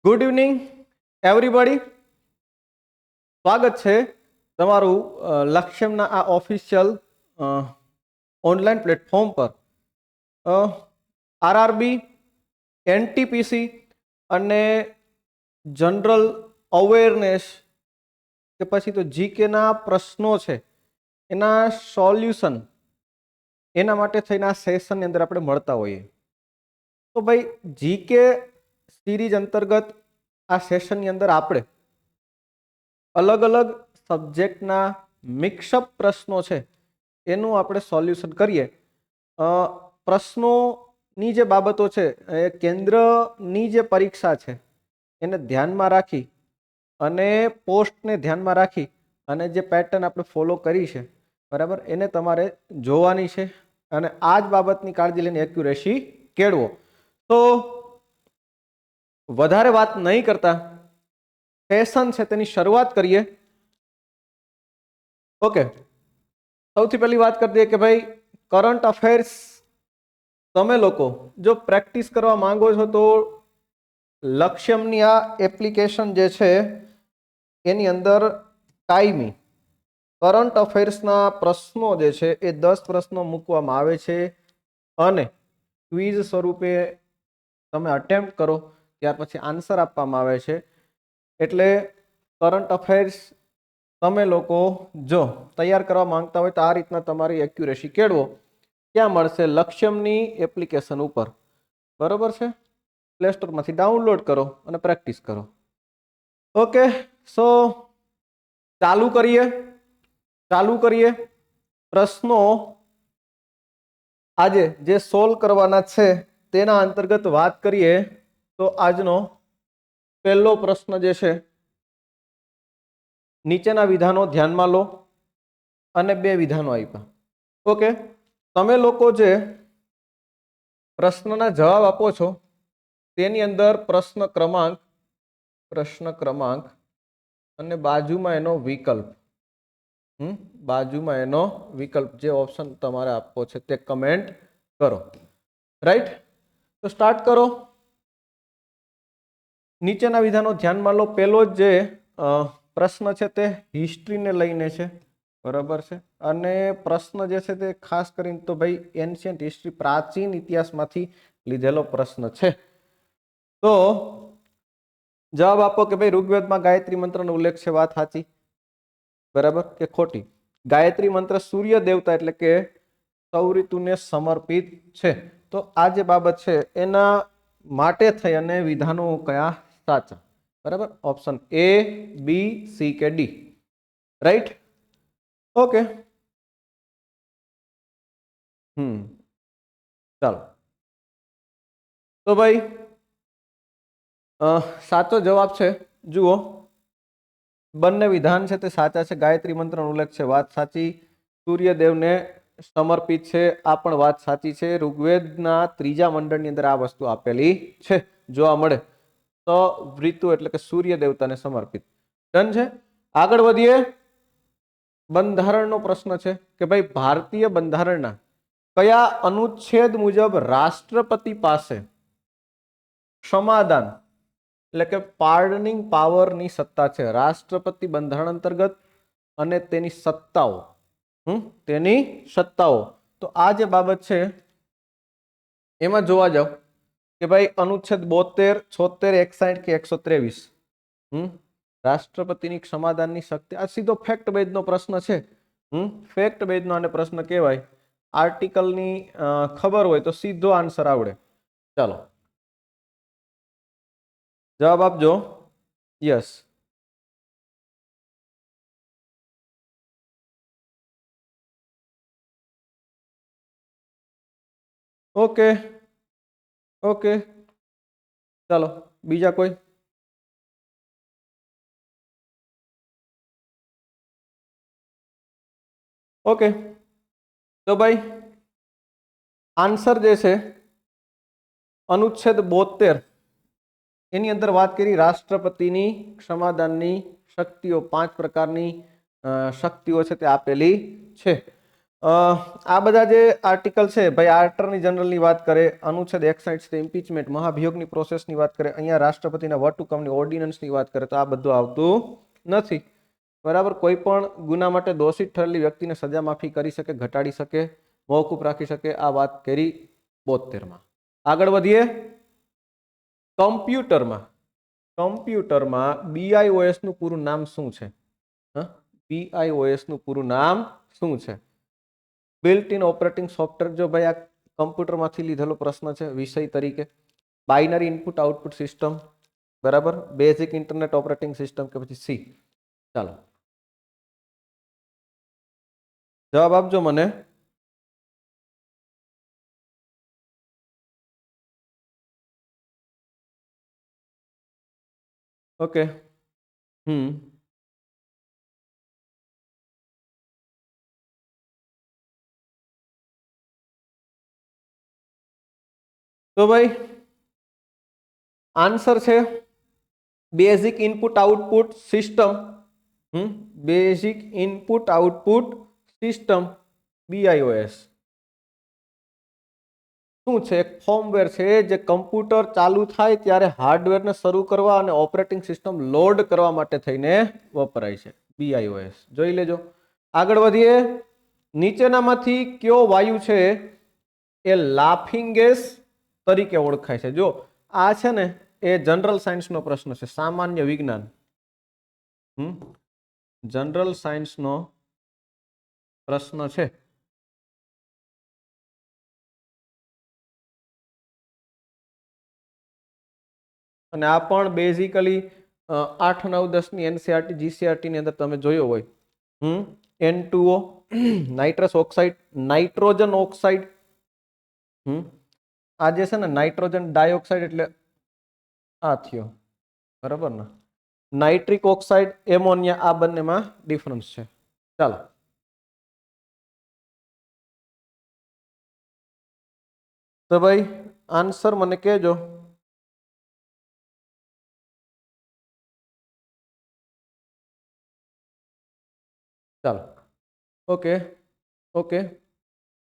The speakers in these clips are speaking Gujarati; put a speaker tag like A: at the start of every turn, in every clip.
A: Good evening everybody. સ્વાગત છે તમારું લક્ષ્યમના આ ઓફિશિયલ ઓનલાઈન પ્લેટફોર્મ પર. આરઆરબી, એનટીપીસી અને જનરલ અવેરનેસ કે પછી તો જીકેના પ્રશ્નો છે એના સોલ્યુશન એના માટે થઈને આ સેશનની અંદર આપણે મળતા હોઈએ. તો ભાઈ જીકે સિરીઝ અંતર્ગત આ સેશનની અંદર આપણે અલગ અલગ સબ્જેક્ટના મિક્સઅપ પ્રશ્નો છે એનું આપણે સોલ્યુશન કરીએ. પ્રશ્નોની જે બાબતો છે એ કેન્દ્રની જે પરીક્ષા છે એને ધ્યાનમાં રાખી અને પોસ્ટને ધ્યાનમાં રાખી અને જે પેટર્ન આપણે ફોલો કરી છે બરાબર એને તમારે જોવાની છે અને આ જ બાબતની કાળજી લઈને એક્યુરેસી કેળવો. તો વધારે વાત નહીં કરતા સેશન છે તેની શરૂઆત કરીએ. ઓકે, સૌથી પહેલી વાત કરી દઈએ કે ભાઈ કરંટ અફેર્સ તમે લોકો જો પ્રેક્ટિસ કરવા માંગો છો તો લક્ષ્યમની આ એપ્લિકેશન જે છે એની અંદર કાયમી કરંટ અફેર્સના પ્રશ્નો જે છે એ 10 પ્રશ્નો મૂકવામાં આવે છે અને ક્વિઝ સ્વરૂપે તમે અટેમ્પ્ટ કરો ત્યાર પછી આન્સર આપવામાં આવે છે. એટલે કરંટ અફેર્સ તમે લોકો જો તૈયાર કરવા માંગતા હોય તો આ રીતના તમારી એક્યુરેસી કેળવો. ક્યાં મળશે? લક્ષ્યમની એપ્લિકેશન ઉપર. બરોબર છે? પ્લે સ્ટોરમાંથી ડાઉનલોડ કરો અને પ્રેક્ટિસ કરો. ઓકે, સો ચાલુ કરીએ. પ્રશ્નો આજે જે સોલ્વ કરવાના છે તેના અંતર્ગત વાત કરીએ તો આજનો પહેલો પ્રશ્ન જે છે, નીચેના વિધાનો ધ્યાનમાં લો અને 2 વિધાનો આપ્યા. ઓકે, તમે લોકો જે પ્રશ્નના જવાબ આપો છો તેની અંદર પ્રશ્ન ક્રમાંક અને બાજુમાં એનો વિકલ્પ જે ઓપ્શન તમારે આપવો છે તે કમેન્ટ કરો. રાઈટ, તો સ્ટાર્ટ કરો. નીચેના વિધાનો ધ્યાનમાં લો. પહેલો જે પ્રશ્ન છે તે હિસ્ટ્રીને લઈને છે. બરાબર છે? અને પ્રશ્ન જે છે તે ખાસ કરીને તો ભાઈ એન્શિયન્ટ હિસ્ટ્રી, પ્રાચીન ઇતિહાસમાંથી લીધેલો પ્રશ્ન છે. તો જવાબ આપો કે ભાઈ ઋગ્વેદમાં ગાયત્રી મંત્રનો ઉલ્લેખ છે. વાત સાચી બરાબર કે ખોટી? ગાયત્રી મંત્ર સૂર્ય દેવતા એટલે કે સૌઋતુને સમર્પિત છે. તો આ જે બાબત છે એના માટે થઈ અને વિધાનો કયા સાચા? બરાબર, ઓપ્શન A, B, C કે D. Right, okay. ચાલો, તો ભાઈ સાચો જવાબ છે. જુઓ, બંને વિધાન છે તે સાચા છે. ગાયત્રી મંત્રનો ઉલ્લેખ છે, વાત સાચી. સૂર્યદેવને સમર્પિત છે, આ પણ વાત સાચી છે. ઋગ્વેદના 3જા મંડળની અંદર આ વસ્તુ આપેલી છે, જોવા મળે. તો ઋતુ એટલે કે સૂર્ય દેવતાને સમર્પિત. ડન છે. આગળ વધીએ. બંધારણનો પ્રશ્ન છે કે ભાઈ ભારતીય બંધારણના કયા અનુચ્છેદ મુજબ રાષ્ટ્રપતિ પાસે સમાધાન એટલે કે પાર્ડનિંગ પાવરની સત્તા છે? રાષ્ટ્રપતિ બંધારણ અંતર્ગત અને તેની સત્તાઓ. તો આ જે બાબત છે એમાં જોવા જાવ કે ભાઈ અનુચ્છેદ 72, 76, 61 કે 123. રાષ્ટ્રપતિની સમાધાનની શક્તિ. આ સીધો ફેક્ટ બેઝનો પ્રશ્ન છે. ફેક્ટ બેઝનો આને પ્રશ્ન કહેવાય. આર્ટિકલની ખબર હોય તો સીધો આન્સર આવડે. ચાલો, જવાબ આપજો. Yes, okay. ચાલો, બીજા કોઈ? ઓકે, તો ભાઈ આન્સર જે છે અનુચ્છેદ 72 એની અંદર વાત કરી રાષ્ટ્રપતિની સમાધાનની શક્તિઓ. 5 પ્રકારની શક્તિઓ છે તે આપેલી છે. આ બધા જે આર્ટિકલ છે ભાઈ આર્ટરની જનરલની વાત કરે, અનુચ્છેદ 61 છે ઇમ્પીચમેન્ટ મહાભિયોગની પ્રોસેસની વાત કરે, અહીંયા રાષ્ટ્રપતિના વટહુકમની ઓર્ડિનન્સની વાત કરે તો આ બધું આવતું નથી. બરાબર. કોઈ પણ ગુના માટે દોષિત ઠરેલી વ્યક્તિને સજા માફી કરી શકે, ઘટાડી શકે, મોકૂફ રાખી શકે. આ વાત કરી 72માં. આગળ વધીએ. કમ્પ્યુટરમાં BIOS નું પૂરું નામ શું છે? BIOS નું પૂરું નામ શું છે? Built in operating software. જો ભાઈ આ કમ્પ્યુટરમાંથી લીધેલો પ્રશ્ન છે વિષય તરીકે. બાઇનરી ઇનપુટ આઉટપુટ સિસ્ટમ, બરાબર, બેઝિક ઇન્ટરનેટ ઓપરેટિંગ સિસ્ટમ કે પછી સી? ચાલો જવાબ આપજો મને. ઓકે. તો ભાઈ આન્સર છે basic input output system. Basic input output system BIOS શું છે? એક ફોર્મવેર છે જે કમ્પ્યુટર ચાલુ થાય ત્યારે હાર્ડવેરને શરૂ કરવા અને ઓપરેટિંગ સિસ્ટમ લોડ કરવા માટે થઈને વપરાય છે. BIOS જોઈ લેજો. આગળ વધીએ. નીચેનામાંથી કયો વાયુ છે એ લાફિંગ ગેસ તરીકે ઓળખાય છે? જો આ છે ને એ જનરલ સાયન્સનો પ્રશ્ન છે, સામાન્ય વિજ્ઞાન. જનરલ સાયન્સનો પ્રશ્ન છે. અને આ પણ બેઝિકલી 8, 9, 10ની NCERT GCERT ની અંદર તમે જોયો હોય. N2O nitrous oxide, nitrogen oxide. આ જે છે ને નાઇટ્રોજન ડાયોક્સાઇડ એટલે આ થયો, બરાબર ને? નાઇટ્રિક ઓક્સાઇડ, એમોનિયા, આ બંનેમાં ડિફરન્સ છે. ચાલો તો ભાઈ આન્સર મને કહેજો. ચાલો ઓકે ઓકે.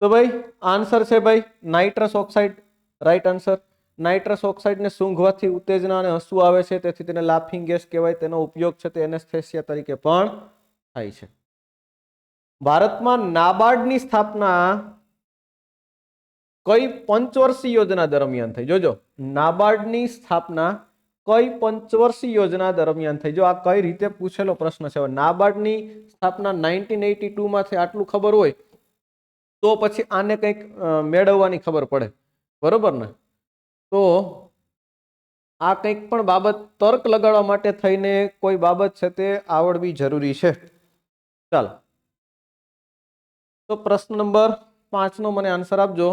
A: તો ભાઈ આન્સર છે ભાઈ nitrous oxide, right answer. Nitrous ઓક્સાઇડને સૂંઘવાથી ઉત્તેજના અને હસવું આવે છે, તેથી તેને લાફિંગ ગેસ કહેવાય. તેનો ઉપયોગ છે તે એનેસ્થેસિયા તરીકે પણ થાય છે. ભારતમાં નાબાર્ડની સ્થાપના કઈ પંચવર્ષીય યોજના દરમિયાન થઈ? જોજો, નાબાર્ડની સ્થાપના કઈ પંચવર્ષીય યોજના દરમિયાન થઈ? જો આ કઈ રીતે પૂછેલો પ્રશ્ન છે. નાબાર્ડની સ્થાપના 1982 માં થઈ આટલું ખબર હોય તો પછી આને કંઈક મેળવવાની ખબર પડે, બરોબર ને? તો આ કંઈક પણ બાબત તર્ક લગાડવા માટે થઈને કોઈ બાબત છે તે આવડવી જરૂરી છે. ચાલો તો પ્રશ્ન નંબર 5 નો મને આન્સર આપજો.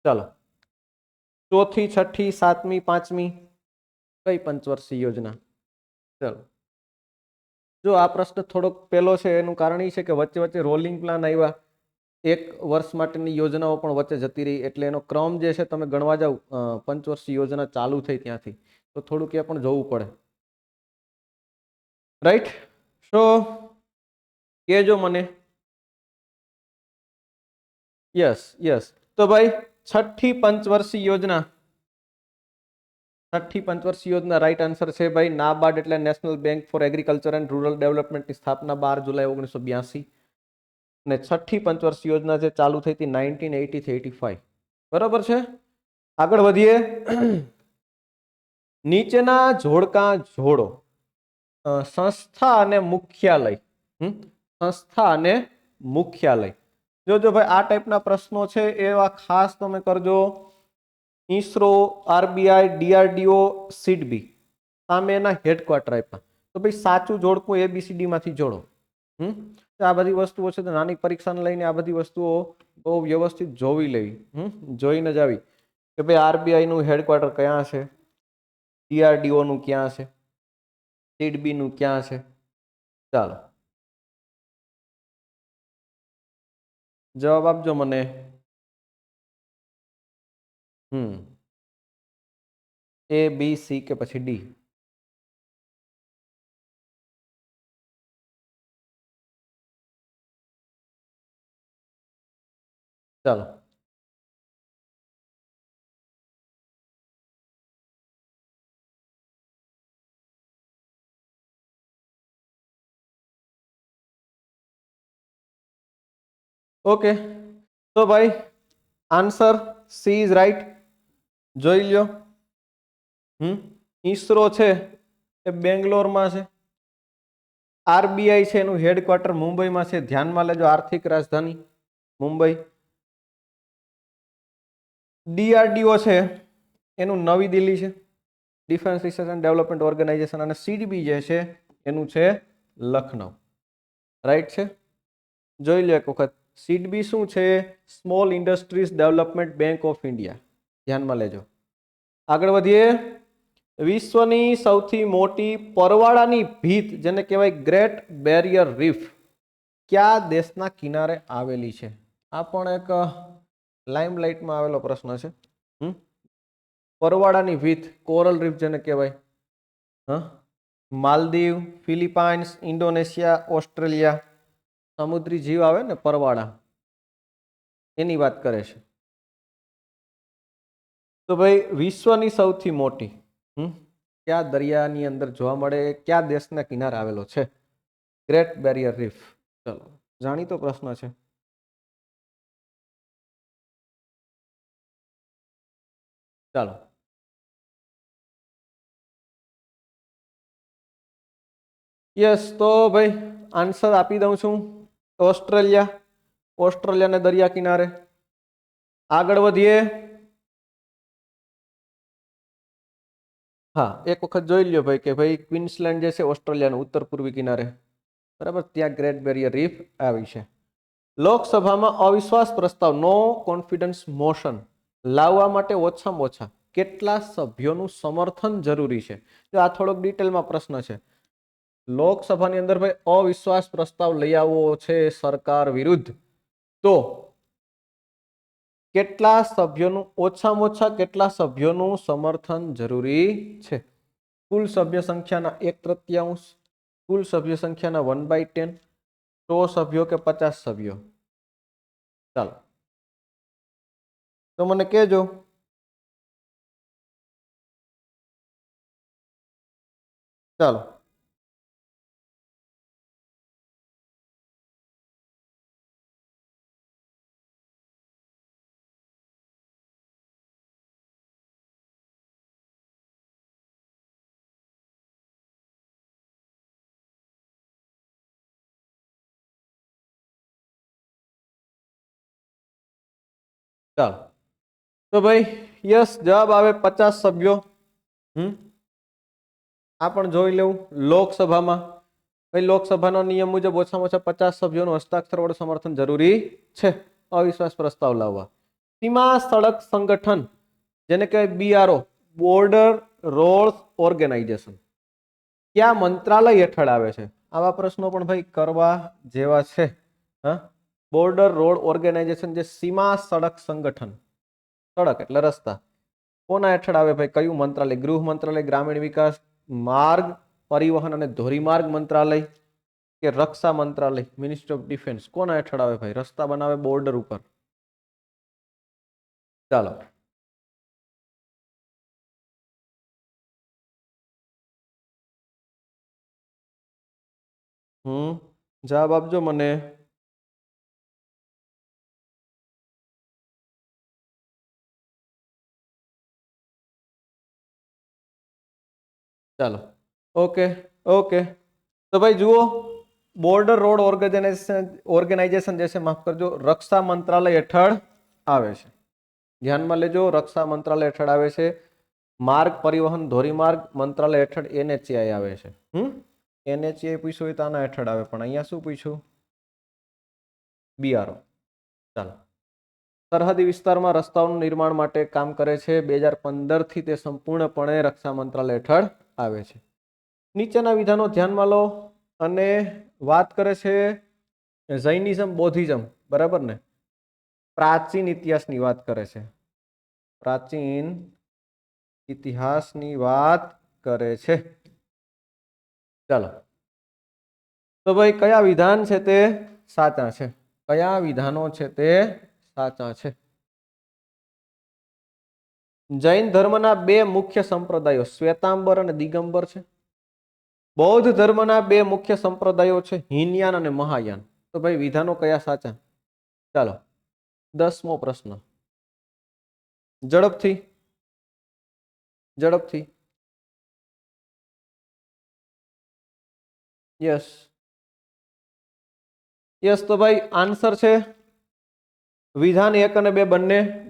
A: ચાલો, ચોથી, છઠ્ઠી, સાતમી, પાંચમી કઈ પંચવર્ષીય યોજના? ચાલો જો આ પ્રશ્ન થોડોક પહેલો છે એનું કારણ એ છે કે વચ્ચે વચ્ચે રોલિંગ પ્લાન આવ્યા, એક વર્ષ માટેની યોજનાઓ પણ વચ્ચે જતી રહી, એટલે એનો ક્રમ જે છે તમે ગણવા જાવ પંચવર્ષીય યોજના ચાલુ થઈ ત્યાંથી તો થોડુંક એ પણ જોવું પડે, રાઈટ? સો કહેજો મને. Yes yes. તો ભાઈ છઠ્ઠી પંચવર્ષીય યોજના, છઠ્ઠી પંચવર્ષીય યોજના રાઈટ આન્સર છે ભાઈ. નાબાર્ડ એટલે national bank for agriculture and rural ડેવલપમેન્ટની સ્થાપના 12 જુલાઈ 1982 અને છઠ્ઠી પંચવર્ષીય યોજના જે ચાલુ થઈ હતી 1980 થી 85, બરાબર છે? આગળ વધીએ. નીચેના જોડકા જોડો. સંસ્થા અને મુખ્યાલય. સંસ્થા અને મુખ્યાલય. જોજો ભાઈ આ ટાઈપના પ્રશ્નો છે એવા ખાસ તમે કરજો. ઈસરો, RBI, DRDO, SIDBI સામે એના હેડક્વાર્ટર આપ્યા. તો ભાઈ સાચું જોડકું ABCD માંથી જોડો. આ બધી વસ્તુઓ છે તો નાની પરીક્ષાને લઈને આ બધી વસ્તુઓ બહુ વ્યવસ્થિત જોવી લેવી, જોઈને જ આવી કે ભાઈ RBI નું હેડક્વાર્ટર ક્યાં છે, DRDO નું ક્યાં છે, SIDBI નું ક્યાં છે. ચાલો જવાબ આપજો મને. A, B, C કે પછી D? ચાલો ઓકે, તો ભાઈ આન્સર સી ઇઝ રાઈટ. જોઈ લ્યો. ઈસરો છે એ બેંગ્લોરમાં છે. આરબીઆઈ છે એનું હેડક્વાર્ટર મુંબઈમાં છે. ધ્યાનમાં લેજો, આર્થિક રાજધાની મુંબઈ. ડીઆરડીઓ છે એનું નવી દિલ્હી છે, defence research and development organisation. અને સીડીબી જે છે એનું છે લખનઉ. રાઈટ છે. જોઈ લો એક વખત. સીડીબી શું છે? Small industries development bank of India. ધ્યાનમાં લેજો. આગળ વધીએ. વિશ્વની સૌથી મોટી પરવાળાની ભીત જેને કહેવાય ગ્રેટ બેરિયર રીફ કયા દેશના કિનારે આવેલી છે? આ પણ એક લાઇમલાઇટમાં આવેલો પ્રશ્ન છે. પરવાળાની ભીત, કોરલ રીફ જેને કહેવાય. Maldives, Philippines, Indonesia, Australia. સમુદ્રી જીવ આવે ને પરવાળા, એની વાત કરે છે. તો ભાઈ વિશ્વની સૌથી મોટી કયા દરિયાની અંદર જોવા મળે, કયા દેશના કિનારે આવેલો છે? Great Barrier Reef. ચલો, જાણીતો પ્રશ્ન છે. ચાલો, યસ. તો ભાઈ આન્સર આપી દઉં છું. ઓસ્ટ્રેલિયા. ઓસ્ટ્રેલિયાના દરિયા કિનારે. આગળ વધીએ. હા, એક વખત જોઈ લ્યો ભાઈ કે ભાઈ ક્વીન્સલેન્ડ જે છે ઓસ્ટ્રેલિયાનો ઉત્તર પૂર્વી કિનારે, બરાબર, ત્યાં ગ્રેટ બેરિયર રીફ આવી છે. લોકસભામાં અવિશ્વાસ પ્રસ્તાવ નો કોન્ફિડન્સ મોશન લાવવા માટે ઓછામાં ઓછા કેટલા સભ્યોનું સમર્થન જરૂરી છે? જો આ થોડોક ડિટેલમાં પ્રશ્ન છે. લોકસભાની અંદર ભાઈ અવિશ્વાસ પ્રસ્તાવ લઈ આવવો છે સરકાર વિરુદ્ધ, તો કેટલા સભ્યોનું, ઓછામાં ઓછા કેટલા સભ્યોનું સમર્થન જરૂરી છે? કુલ સભ્ય સંખ્યાના 1/3, કુલ સભ્ય સંખ્યાના 1/10, 100 સભ્યો કે 50 સભ્યો? ચાલો, તો મને કહેજો. ચાલો, ચાલો. તો ભાઈ યસ, જવાબ આવે 50 સભ્યો. આ પણ જોઈ લેવું. લોકસભામાં ભાઈ લોકસભાનો નિયમ મુજબ ઓછામાં ઓછા 50 સભ્યોનું હસ્તાક્ષર વાળું સમર્થન જરૂરી છે અવિશ્વાસ પ્રસ્તાવ લાવવા. સીમા સડક સંગઠન જેને કહેવાય બીઆરઓ, બોર્ડર રોડ ઓર્ગેનાઇઝેશન, કયા મંત્રાલય હેઠળ આવે છે? આવા પ્રશ્નો પણ ભાઈ કરવા જેવા છે. બોર્ડર રોડ ઓર્ગેનાઇઝેશન, જે સીમા સડક સંગઠન, સડક એટલે રસ્તા, કોના હેઠળ આવે ભાઈ? કયું મંત્રાલય? ગૃહ મંત્રાલય, ગ્રામીણ વિકાસ, માર્ગ પરિવહન અને ધોરીમાર્ગ મંત્રાલય કે રક્ષા મંત્રાલય, મિનિસ્ટ્રી ઓફ ડિફેન્સ? કોના હેઠળ આવે ભાઈ? રસ્તા બનાવે બોર્ડર ઉપર. ચાલો, જવાબ આપજો મને. ચાલો, ઓકે ઓકે. તો ભાઈ જુઓ, બોર્ડર રોડ ઓર્ગેનાઇઝેશન જે છે, માફ કરજો, રક્ષા મંત્રાલય હેઠળ આવે છે. ધ્યાનમાં લેજો, રક્ષા મંત્રાલય હેઠળ આવે છે. માર્ગ પરિવહન ધોરીમાર્ગ મંત્રાલય હેઠળ એનએચએઆઈ આવે છે. એનએચએઆઈ પૂછ્યું હોય તો આના હેઠળ આવે, પણ અહીંયા શું પૂછ્યું? બીઆરઓ. ચાલો. સરહદી વિસ્તારમાં રસ્તાઓનું નિર્માણ માટે કામ કરે છે. 2015 થી તે સંપૂર્ણપણે રક્ષા મંત્રાલય હેઠળ આવે છે. નીચેના વિધાનો ધ્યાનમાં લો અને વાત કરે છે જૈનિઝમ, બૌદ્ધિઝમ, બરાબર ને, પ્રાચીન ઇતિહાસની વાત કરે છે. પ્રાચીન ઇતિહાસની વાત કરે છે. ચાલો, તો ભાઈ કયા વિધાન છે તે સાચા છે? કયા વિધાનો છે તે સાચા છે. જૈન ધર્મના બે મુખ્ય સંપ્રદાયો શ્વેતાંબર અને દિગંબર છે. બૌદ્ધ ધર્મના બે મુખ્ય સંપ્રદાયો છે હીનયાન અને મહાયાન. તો ભાઈ વિધાનો કયા સાચા? ચાલો 10મો પ્રશ્ન. ઝડપથી ઝડપથી. Yes yes. તો ભાઈ આન્સર છે વિધાન 1 અને 2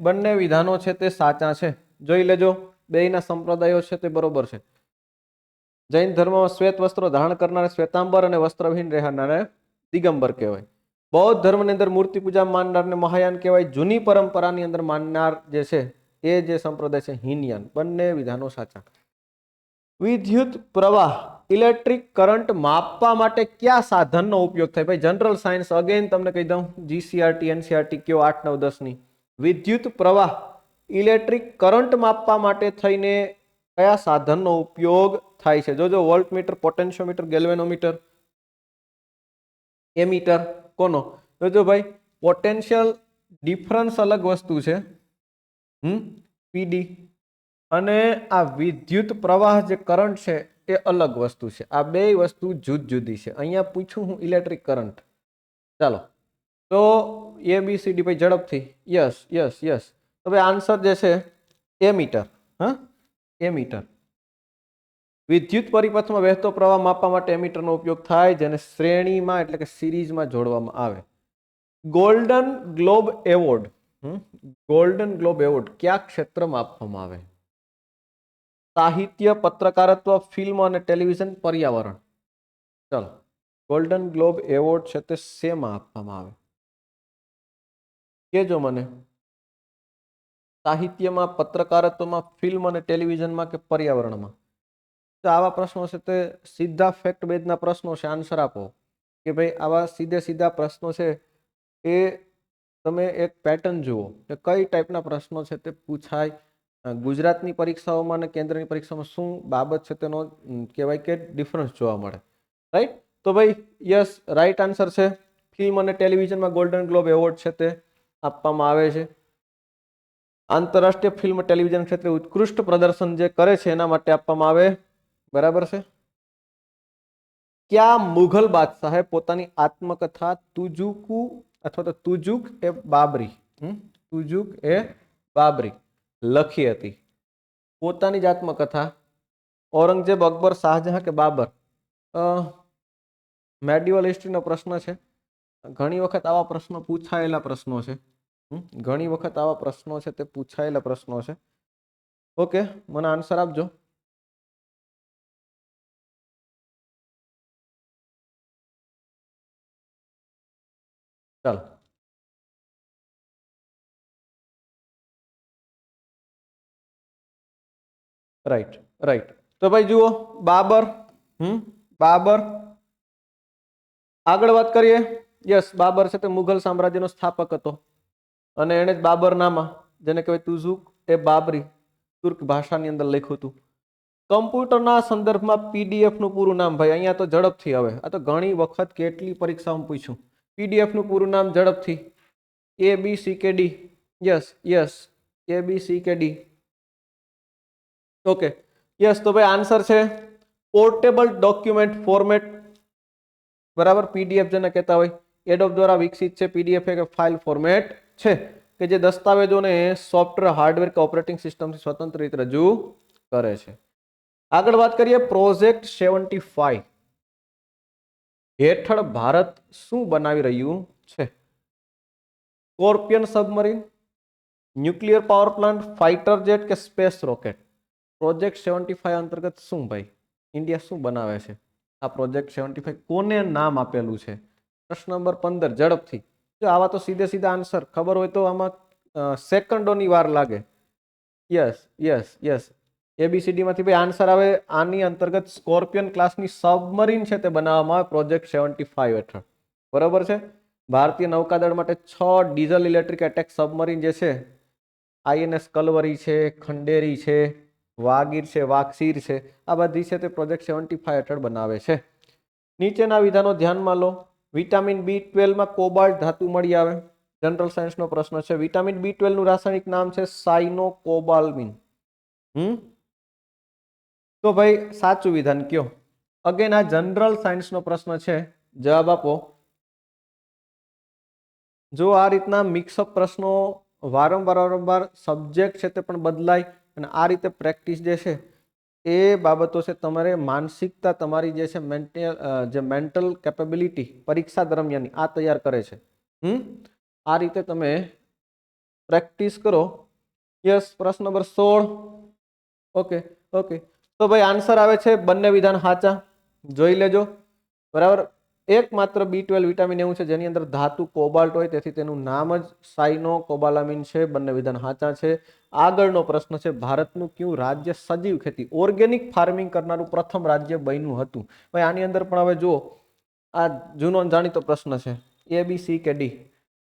A: બંને વિધાનો છે તે સાચા છે. જોઈ લેજો, બેયના સંપ્રદાયો છે તે બરોબર છે. જૈન ધર્મમાં શ્વેત વસ્ત્રો ધારણ કરનાર શ્વેતાંબર અને વસ્ત્રવિહીન રહેનારને દિગંબર કહેવાય. બૌદ્ધ ધર્મની અંદર મૂર્તિ પૂજા માનનારને મહાયાન કહેવાય. જૂની પરંપરાની અંદર માનનાર જે છે એ જે સંપ્રદાય છે હીનયાન. બંને વિધાનો સાચા. વિદ્યુત પ્રવાહ ઇલેક્ટ્રિક કરંટ માપવા માટે કયા સાધનનો ઉપયોગ થાય? ભાઈ જનરલ સાયન્સ અગેન તમને કહી દઉં, જીસીઆરટી એનસીઆરટી કયો 8 9 10 ની. વિદ્યુત પ્રવાહ ઇલેક્ટ્રિક કરંટ માપવા માટે થઈને કયા સાધનનો ઉપયોગ થાય છે? જોજો, વોલ્ટમીટર, પોટેન્શિયોમીટર, ગેલ્વેનોમીટર, એમીટર. કોનો? જોજો ભાઈ, પોટેન્શિયલ ડિફરન્સ અલગ વસ્તુ છે, પીડી, અને આ વિદ્યુત પ્રવાહ જે કરંટ છે એ અલગ વસ્તુ છે. આ બે વસ્તુ જુદી છે. અહીંયા પૂછું હું ઇલેક્ટ્રિક કરંટ. ચાલો તો ABCD ભાઈ ઝડપથી. Yes yes yes. તો ભાઈ આન્સર જે છે એમીટર. એમીટર. વિદ્યુત પરિપથમાં વહેતો પ્રવાહ માપવા માટે એમીટરનો ઉપયોગ થાય, જેને શ્રેણીમાં એટલે કે સિરીઝમાં જોડવામાં આવે. Golden globe award golden globe award કયા ક્ષેત્રમાં આપવામાં આવે? સાહિત્ય, પત્રકારત્વ, ફિલ્મ અને ટેલિવિઝન, પર્યાવરણ. ચાલો, ગોલ્ડન ગ્લોબ એવોર્ડ છે તે શેમાં આપવામાં આવે? કેજો મને. સાહિત્યમાં, પત્રકારત્વમાં, ફિલ્મ અને ટેલિવિઝનમાં કે પર્યાવરણમાં? તો આવા પ્રશ્નો છે તે સીધા ફેક્ટ બેઝના પ્રશ્નો છે. આન્સર આપો કે ભાઈ આવા સીધા પ્રશ્નો છે એ તમે એક પેટર્ન જુઓ કે કઈ ટાઈપના પ્રશ્નો છે તે પૂછાય ગુજરાતની પરીક્ષાઓમાં અને કેન્દ્રની પરીક્ષામાં. શું બાબત છે તેનો કહેવાય કે ડિફરન્સ જોવા મળે, રાઈટ? તો ભાઈ યસ, રાઈટ આન્સર છે ફિલ્મ અને ટેલિવિઝનમાં ગોલ્ડન ગ્લોબ એવોર્ડ છે તે આપવામાં આવે છે. આંતરરાષ્ટ્રીય ફિલ્મ ટેલિવિઝન ક્ષેત્રે ઉત્કૃષ્ટ પ્રદર્શન જે કરે છે એના માટે આપવામાં આવે. બરાબર છે. ક્યાં મુઘલ બાદશાહે પોતાની આત્મકથા તુજુકુ અથવા તો તુજુક એ બાબરી તુજુક એ બાબરી લખી હતી? પોતાની જ આત્મકથા. ઔરંગઝેબ, અકબર, શાહજહાં કે બાબર? મેડિવલ હિસ્ટ્રીનો પ્રશ્ન છે. ઘણી વખત આવા પ્રશ્નો પૂછાયેલા પ્રશ્નો છે. ઘણી વખત આવા પ્રશ્નો છે તે પૂછાયેલા પ્રશ્નો છે. ઓકે, મને આન્સર આપજો. ચાલો, રાઈટ રાઈટ. તો ભાઈ જુઓ, બાબર. બાબર. આગળ વાત કરીએ. યસ, બાબર છે તે મુઘલ સામ્રાજ્યનો સ્થાપક હતો અને એણે જ બાબરનામા, જેને કહેવાય તુઝુક એ બાબરી, તુર્ક ભાષાની અંદર લખ્યું હતું. કમ્પ્યુટરના સંદર્ભમાં પીડીએફ નું પૂરું નામ? ભાઈ અહીંયા તો ઝડપથી. હવે આ તો ઘણી વખત કેટલી પરીક્ષામાં પૂછ્યું. પીડીએફ નું પૂરું નામ ઝડપથી. ABCD. Yes yes, ABCD. Okay, yes. તો ભાઈ આન્સર છે પોર્ટેબલ ડોક્યુમેન્ટ ફોર્મેટ. બરાબર, પીડીએફ જેને કહેતા હોય. એડોબ દ્વારા વિકસિત છે. પીડીએફ એક ફાઇલ ફોર્મેટ છે કે જે દસ્તાવેજોને સોફ્ટવેર, હાર્ડવેર કે ઓપરેટિંગ સિસ્ટમથી સ્વતંત્ર રીતે રજૂ કરે છે. આગળ વાત કરીએ. પ્રોજેક્ટ 75 હેઠળ ભારત શું બનાવી રહ્યું છે? Scorpion submarine, nuclear power plant, fighter jet કે સ્પેસ રોકેટ? પ્રોજેક્ટ 75 અંતર્ગત શું ભાઈ ઇન્ડિયા શું બનાવે છે? આ પ્રોજેક્ટ 75 કોને નામ આપેલું છે? પ્રશ્ન નંબર 15 ઝડપથી. જો આવા તો સીધા આન્સર ખબર હોય તો આમાં સેકન્ડોની વાર લાગે. યસ યસ યસ, ABCD માંથી ભાઈ આન્સર આવે. આની અંતર્ગત સ્કોર્પિયન ક્લાસની સબમરીન છે તે બનાવવામાં આવે પ્રોજેક્ટ 75 હેઠળ. બરોબર છે. ભારતીય નૌકાદળ માટે 6 ડીઝલ ઇલેક્ટ્રિક એટેક સબમરીન જે છે, INS કલવરી છે, ખંડેરી છે, વાગીર છે, વાકસીર છે, આ બધી છે તે પ્રોજેક્ટ 75 હેઠળ બનાવે છે. નીચેના વિધાનો ધ્યાનમાં લો. વિટામિન B12 માં કોબાલ્ટ ધાતુ મળી આવે. जनरल साइंस नो प्रश्न है। विटामिन B12 નું રાસાયણિક નામ છે સાયનોકોબાલ્મિન। तो भाई साचું विधान क्यों? अगेन आ जनरल साइंस नो प्रश्न है, जवाब आपो। जो आ रीतना मिक्सअप प्रश्नों वारंवार सब्जेक्ट है ते पण बदलाय अने आ रीते प्रेक्टिस जे छे ए बाबतो से तमारे मानसिकता तमारी जे छे मेंटल केपेबिलिटी परीक्षा दरमियान आ तैयार करे छे। आ रीते तमे प्रेक्टिस करो। यस, प्रश्न नंबर 16। ओके ओके, तो भाई आंसर आवे छे बंने विधान साचा। जोई लेजो बराबर। एकमात्र B12 विटामिन एवुं छे जेनी अंदर धातु कोबाल्ट होय तेथी तेनुं नाम ज साइनोकोबालामिन छे। बंने विधान साचा छे। आगळनो प्रश्न छे, भारतनुं क्युं राज्य सजीव खेती ऑर्गेनिक फार्मिंग करनारुं प्रथम राज्य बन्युं हतुं? भाई आनी अंदर पण हवे जुओ आ जूनो जाणीतो प्रश्न छे, A B C के D।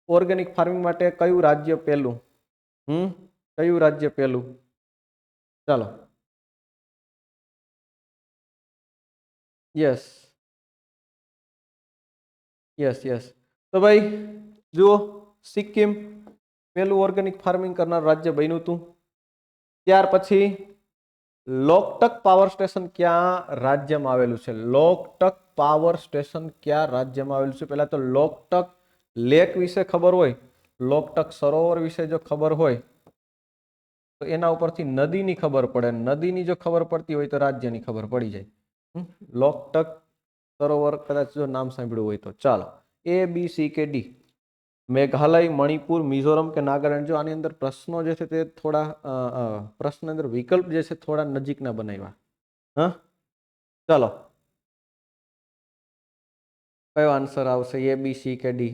A: ऑर्गेनिक फार्मिंग माटे कयुं राज्य पहेलुं? कयुं राज्य पहेलुं? चालो, यस यस यस। तो भाई जुओ सिक्किम पहेलुं ऑर्गेनिक फार्मिंग करनार राज्य बन्युं हतुं। त्यार पछी लोकटक पावर स्टेशन क्या राज्य में आवेलू है? लोकटक पावर स्टेशन क्या राज्य में आवेलू है? पहला तो लोकटक लेक विषे खबर होय, लोकटक सरोवर विषे जो खबर होय तो एना उपरथी नदी नी खबर पड़े। नदी नी जो खबर पड़ती होय तो राज्य नी खबर पड़ी जाए। लोकटक सरोवर कदाच जो नाम सांभळ्युं होय तो। चालो, A B C के D। मेघालय, मणिपुर, मिजोरम के नागालैंड। जो आनी अंदर प्रश्नों जे छे ते थोड़ा प्रश्न अंदर विकल्प जे छे थोड़ा नजीकना बनाव्या। हाँ, चलो कयो आंसर आवशे? A B C के D?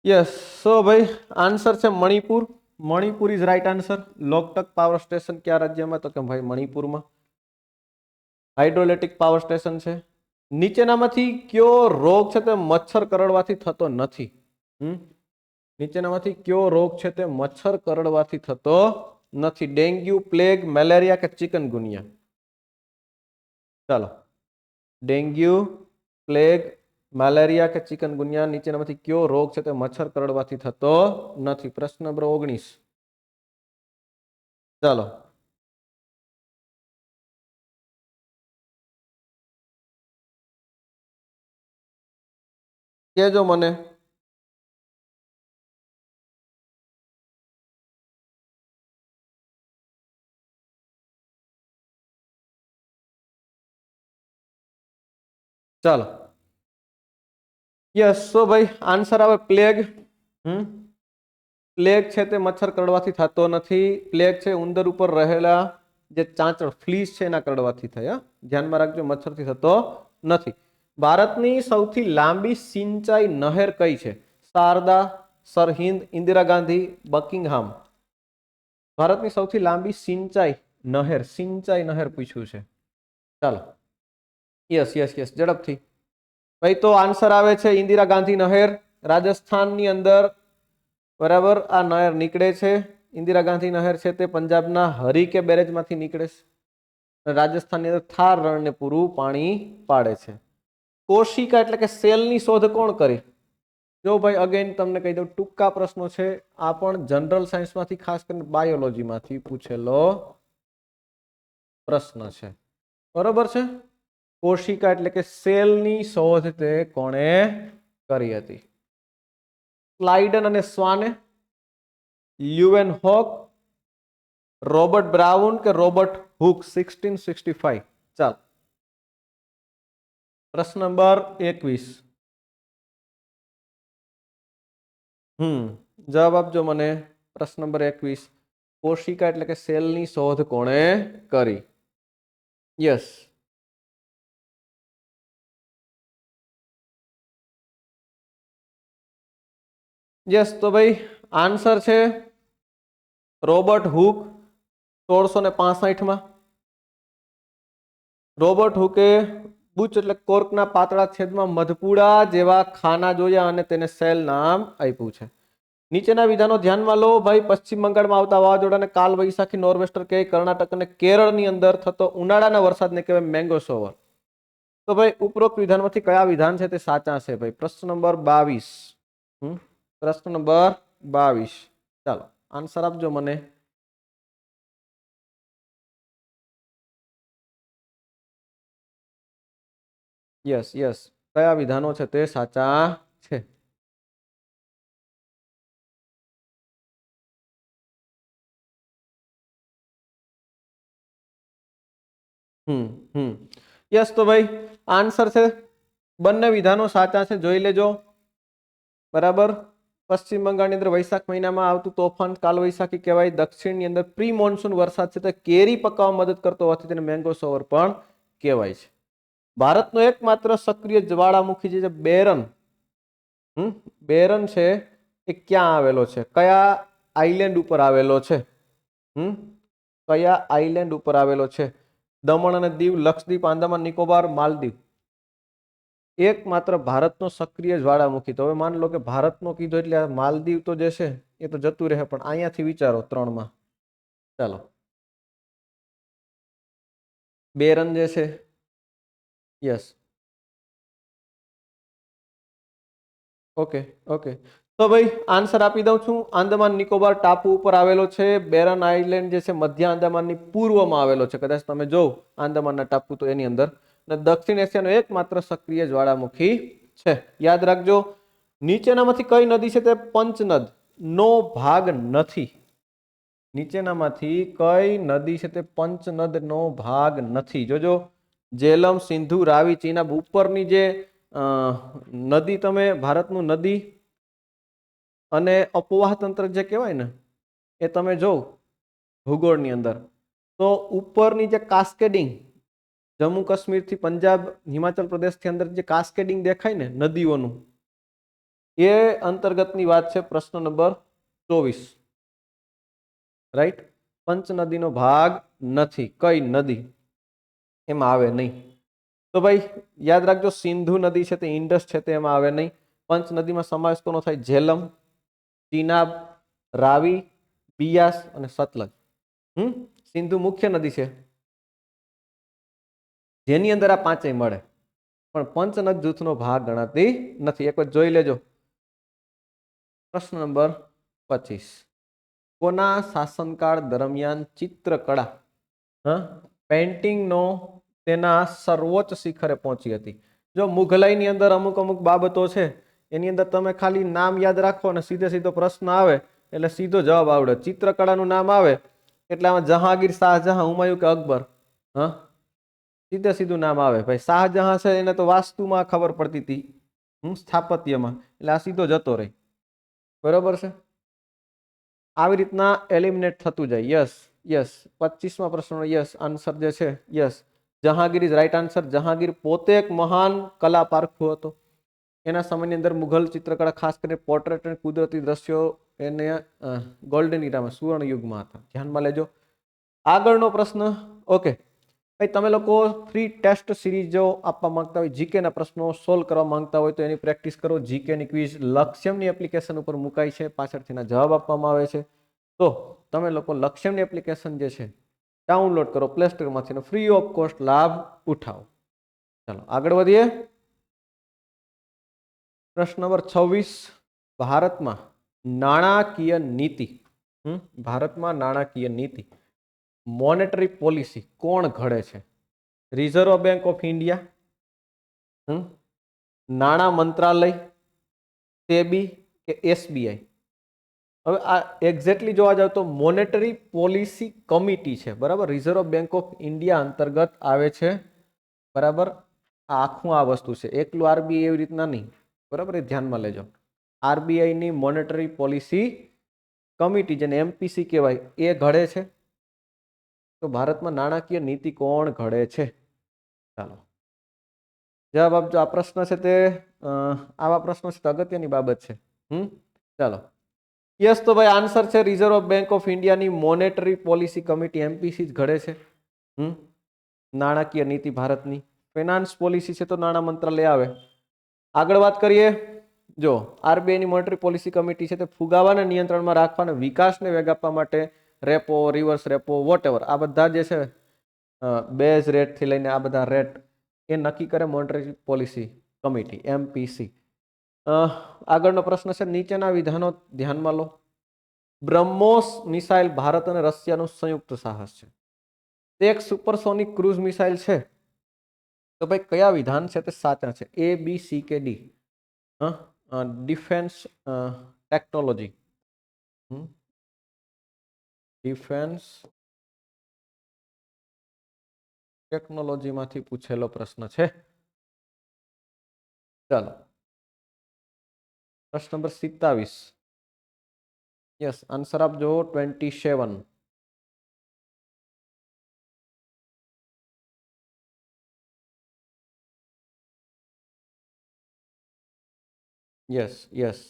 A: यस, सो भाई आंसर छे Manipur. Manipur is right answer. Loktak power station क्या राज्य में? तो कि भाई मणिपुर में हाइड्रोइलेक्ट्रिक पावर स्टेशन छे। નીચેનામાંથી કયો રોગ છે તે મચ્છર કરડવાથી થતો નથી? નીચેનામાંથી કયો રોગ છે તે મચ્છર કરડવાથી થતો નથી? ડેન્ગ્યુ, પ્લેગ, મેલેરિયા કે ચિકનગુનિયા? ચાલો, ડેન્ગ્યુ, પ્લેગ, મેલેરિયા કે ચિકનગુનિયા નીચેનામાંથી કયો રોગ છે તે મચ્છર કરડવાથી થતો નથી? પ્રશ્ન નંબર 19। ચાલો, કહેજો મને। ચાલો, यस, सो भाई आंसर आवे प्लेग। प्लेग छे ते मच्छर करड़वाथी थतो नथी। प्लेग छे उंदर उपर रहेला जे चांचड़ फ्लीस छे एना करड़वाथी थाय। ध्यान में राखजो, मच्छर थी थतो नथी। भारतनी सौथी लांबी सिंचाई नहर कई छे? शारदा, सरहिंद, इंदिरा गांधी, बकिंगहाम? भारतनी सौथी लांबी सिंचाई नहर पूछ्युं छे। चालो, यस यस यस, झड़पथी भाई। तो आंसर आवे छे इंदिरा गांधी नहर। राजस्थान नी अंदर बराबर आ नहर निकळे छे। इंदिरा गांधी नहर छे ते पंजाबना हरिके बेरेज मांथी निकळे छे। राजस्थान नी अंदर थार रण ने पूरुं पाणी पाडे छे। कोशिका एटले के सेलनी शोध कोण करी? जो भाई अगेन तमने कही दઉં, टूंका प्रश्नों छे। आ पण जनरल साइंस मांथी, खास करीने बायोलॉजी मांथी पूछेलो प्रश्न छे। बरोबर छे? कोशिका एटले के सेलनी शोध ते कोणे करी हती? स्लाइडन अने स्वाने, ल्यूवेनहोक, रॉबर्ट ब्राउन के रॉबर्ट हुक 1665? चल, प्रश्न नंबर 21। जवाब आपजो मने। प्रश्न नंबर 21, कोशिका एटले के सेलनी शोध कोणे करी? Yes, yes. तो भाई आंसर छे रॉबर्ट हुक 1665 में। रॉबर्ट हुके बूच एटले कोर्कना पातळा छेदमां मधपुड़ा जेवा खाना जोया अने तेने सेल नाम आप्युं छे। नीचेना विधानो ध्यानमां लो भाई। पश्चिम बंगाळमां आवता वावाझोडाने काल वैशाखी नॉर्वेस्टर कहेवाय। कर्नाटक अने केरळनी अंदर थतो उनाळाना वरसादने कहेवाय मेंगो शॉवर। તો ભાઈ ઉપરોક્ત વિધાનમાંથી કયા વિધાન છે તે સાચા છે ભાઈ? પ્રશ્ન નંબર 22. પ્રશ્ન નંબર 22. ચાલો આન્સર આપજો મને. યસ યસ, કયા વિધાનો છે તે સાચા છે? યસ, તો ભાઈ આન્સર છે બંને વિધાનો સાચા છે, જોઈ લેજો. બરાબર. પશ્ચિમ બંગાળની અંદર વૈશાખ મહિનામાં આવતું તોફાન કાલવૈશાખી કહેવાય. દક્ષિણની અંદર પ્રી મોન્સૂન વરસાદ છે તે કેરી પકાવવા મદદ કરતો હોવાથી તેને મેંગો સવર પણ કહેવાય છે. ભારતનો એકમાત્ર સક્રિય જ્વાળામુખી જે બેરન બેરન છે એ ક્યાં આવેલો છે? કયા આઈલેન્ડ ઉપર આવેલો છે? કયા આઈલેન્ડ ઉપર આવેલો છે? દમણ અને દીવ, લક્ષદ્વીપ, આંદામાન નિકોબાર, માલદીવ. એકમાત્ર ભારતનો સક્રિય જ્વાળામુખી. તો હવે માન લો કે ભારતનો કીધો એટલે માલદીવ તો જે છે એ તો જતું રહે, પણ અહીંયાથી વિચારો ત્રણમાં. ચાલો, બેરન જે છે. Yes, okay okay. તો ભાઈ આન્સર આપી દઉં છું. આંદામાન નિકોબાર ટાપુ ઉપર આવેલો છે. બેરન આઇલેન્ડ જે છે મધ્ય આંદામાનની પૂર્વમાં આવેલો છે. કદાચ તમે જો આંદામાનના ટાપુ તો એની અંદર. અને દક્ષિણ એશિયાનો એકમાત્ર સક્રિય જ્વાળામુખી છે. યાદ રાખજો, નીચેનામાંથી કઈ નદી છે તે પંચનદ નો ભાગ નથી? નીચેનામાંથી કઈ નદી છે તે પંચનદ નો ભાગ નથી? જોજો, જેલમ, સિંધુ, રાવી, ચીનાબ ઉપરની જે નદી, તમે ભારતનું નદી અને અપવાહ તંત્ર જે કહેવાય ને એ તમે જો ભૂગોળની અંદર, તો ઉપરની જે કાસ્કેડિંગ જમ્મુ કાશ્મીરથી પંજાબ, હિમાચલ પ્રદેશથી અંદર જે કાસ્કેડિંગ દેખાય ને નદીઓનું, એ અંતર્ગતની વાત છે. પ્રશ્ન નંબર 24. રાઈટ. પંચનદીનો ભાગ નથી. કઈ નદી એમાં આવે નહીં? તો ભાઈ યાદ રાખજો, સિંધુ નદી છે તે ઇન્ડસ છે તે એમાં આવે નહીં. પંચ નદીમાં સમાવેશ કોનો થાય? ઝેલમ, ચીનાબ, રાવી, બિયાસ અને સતલજ. સિંધુ મુખ્ય નદી છે જેની અંદર આ પાંચેય મળે, પણ પંચનદ જૂથનો ભાગ ગણાતી નથી. એક વાર જોઈ લેજો. પ્રશ્ન નંબર 25. કોના શાસનકાળ દરમિયાન ચિત્રકળા પેઇન્ટિંગનો તેના સર્વોચ્ચ શિખરે પહોંચી હતી? જો મુઘલાઈની અંદર અમુક અમુક બાબતો છે એની અંદર તમે ખાલી નામ યાદ રાખો અને સીધે સીધો પ્રશ્ન આવે એટલે સીધો જવાબ આવડે. ચિત્રકળાનું નામ આવે એટલે આમાં જહાંગીર, શાહજહાં, હુમાયું કે અકબર? સીધે સીધું નામ આવે. ભાઈ શાહજહાં છે એને તો વાસ્તુમાં ખબર પડતી હતી, સ્થાપત્યમાં, એટલે આ સીધો જતો રહે. બરોબર છે. આવી રીતના એલિમિનેટ થતું જાય. Yes yes. 25મા પ્રશ્નનો યસ આન્સર જે છે yes, Jahangir is right answer. Jahangir પોતે એક મહાન કલા પારખો હતો. એના સમયની અંદર મુઘલ ચિત્રકળા, ખાસ કરીને પોર્ટ્રેટ અને કુદરતી દ્રશ્યો, એને ગોલ્ડન ઇરામાં, સુવર્ણ યુગમાં હતા. ધ્યાનમાં લેજો. આગળનો પ્રશ્ન. ઓકે ભાઈ, તમે લોકો ફ્રી ટેસ્ટ સિરીઝો આપવા માંગતા હોય, જીકેના પ્રશ્નો સોલ્વ કરવા માંગતા હોય તો એની પ્રેક્ટિસ કરો. જીકેની ક્વિઝ લક્ષ્યમની એપ્લિકેશન ઉપર મુકાય છે, પાછળથીના જવાબ આપવામાં આવે છે. તો તમે લોકો લક્ષ્યમની એપ્લિકેશન જે છે ડાઉનલોડ કરો પ્લે સ્ટોરમાંથી, ફ્રી ઓફ કોસ્ટ લાભ ઉઠાવો. ચાલો આગળ વધીએ. પ્રશ્ન નંબર 26. ભારતમાં નાણાકીય નીતિ, ભારતમાં નાણાકીય નીતિ, મોનેટરી પોલિસી કોણ ઘડે છે? રિઝર્વ બેંક ઓફ ઇન્ડિયા, નાણાં મંત્રાલય, સેબી કે એસબીઆઈ? હવે આ એક્ઝેક્ટલી જોવા જાવ તો મોનેટરી પોલિસી કમિટી છે. બરાબર, રિઝર્વ બેંક ઓફ ઇન્ડિયા અંતર્ગત આવે છે. બરાબર, આ આખું આ વસ્તુ છે, એકલું આરબીઆઈ એવી રીતના નહીં. બરાબર, એ ધ્યાનમાં લેજો. આરબીઆઈની મોનેટરી પોલિસી કમિટી, જેને એમપીસી કહેવાય, એ ઘડે છે. તો ભારતમાં નાણાકીય નીતિ કોણ ઘડે છે? ચાલો જવાબ આપજો. આ પ્રશ્ન છે તે આવા પ્રશ્નો છે તો અગત્યની બાબત છે. ચાલો યસ, તો ભાઈ આન્સર છે રિઝર્વ બેંક ઓફ ઇન્ડિયાની મોનેટરી પોલિસી કમિટી, એમપીસી જ ઘડે છે નાણાકીય નીતિ ભારતની. ફાઇનાન્સ પોલિસી છે તો નાણાં મંત્રાલય આવે. આગળ વાત કરીએ. જો આરબીઆઈની મોનેટરી પોલિસી કમિટી છે તે ફુગાવાને નિયંત્રણમાં રાખવા અને વિકાસને વેગ આપવા માટે repo, reverse repo, whatever, આ બધા જે છે બેઝ રેટથી લઈને આ બધા રેટ એ નક્કી કરે મોનેટરી પોલિસી કમિટી MPC. આગળનો પ્રશ્ન છે, નીચેના વિધાનો ધ્યાનમાં લો. બ્રહ્મોસ મિસાઇલ ભારત અને રશિયાનું સંયુક્ત સાહસ છે. તે એક સુપરસોનિક ક્રૂઝ મિસાઇલ છે. તો ભાઈ કયા વિધાન છે તે સાચા છે? ABCKD. ડિફેન્સ ટેકનોલોજી, ડિફેન્સ ટેકનોલોજીમાંથી પૂછેલો પ્રશ્ન છે. ચાલો, પ્રશ્ન નંબર 27. યસ, આન્સર આપજો. 27. Yes yes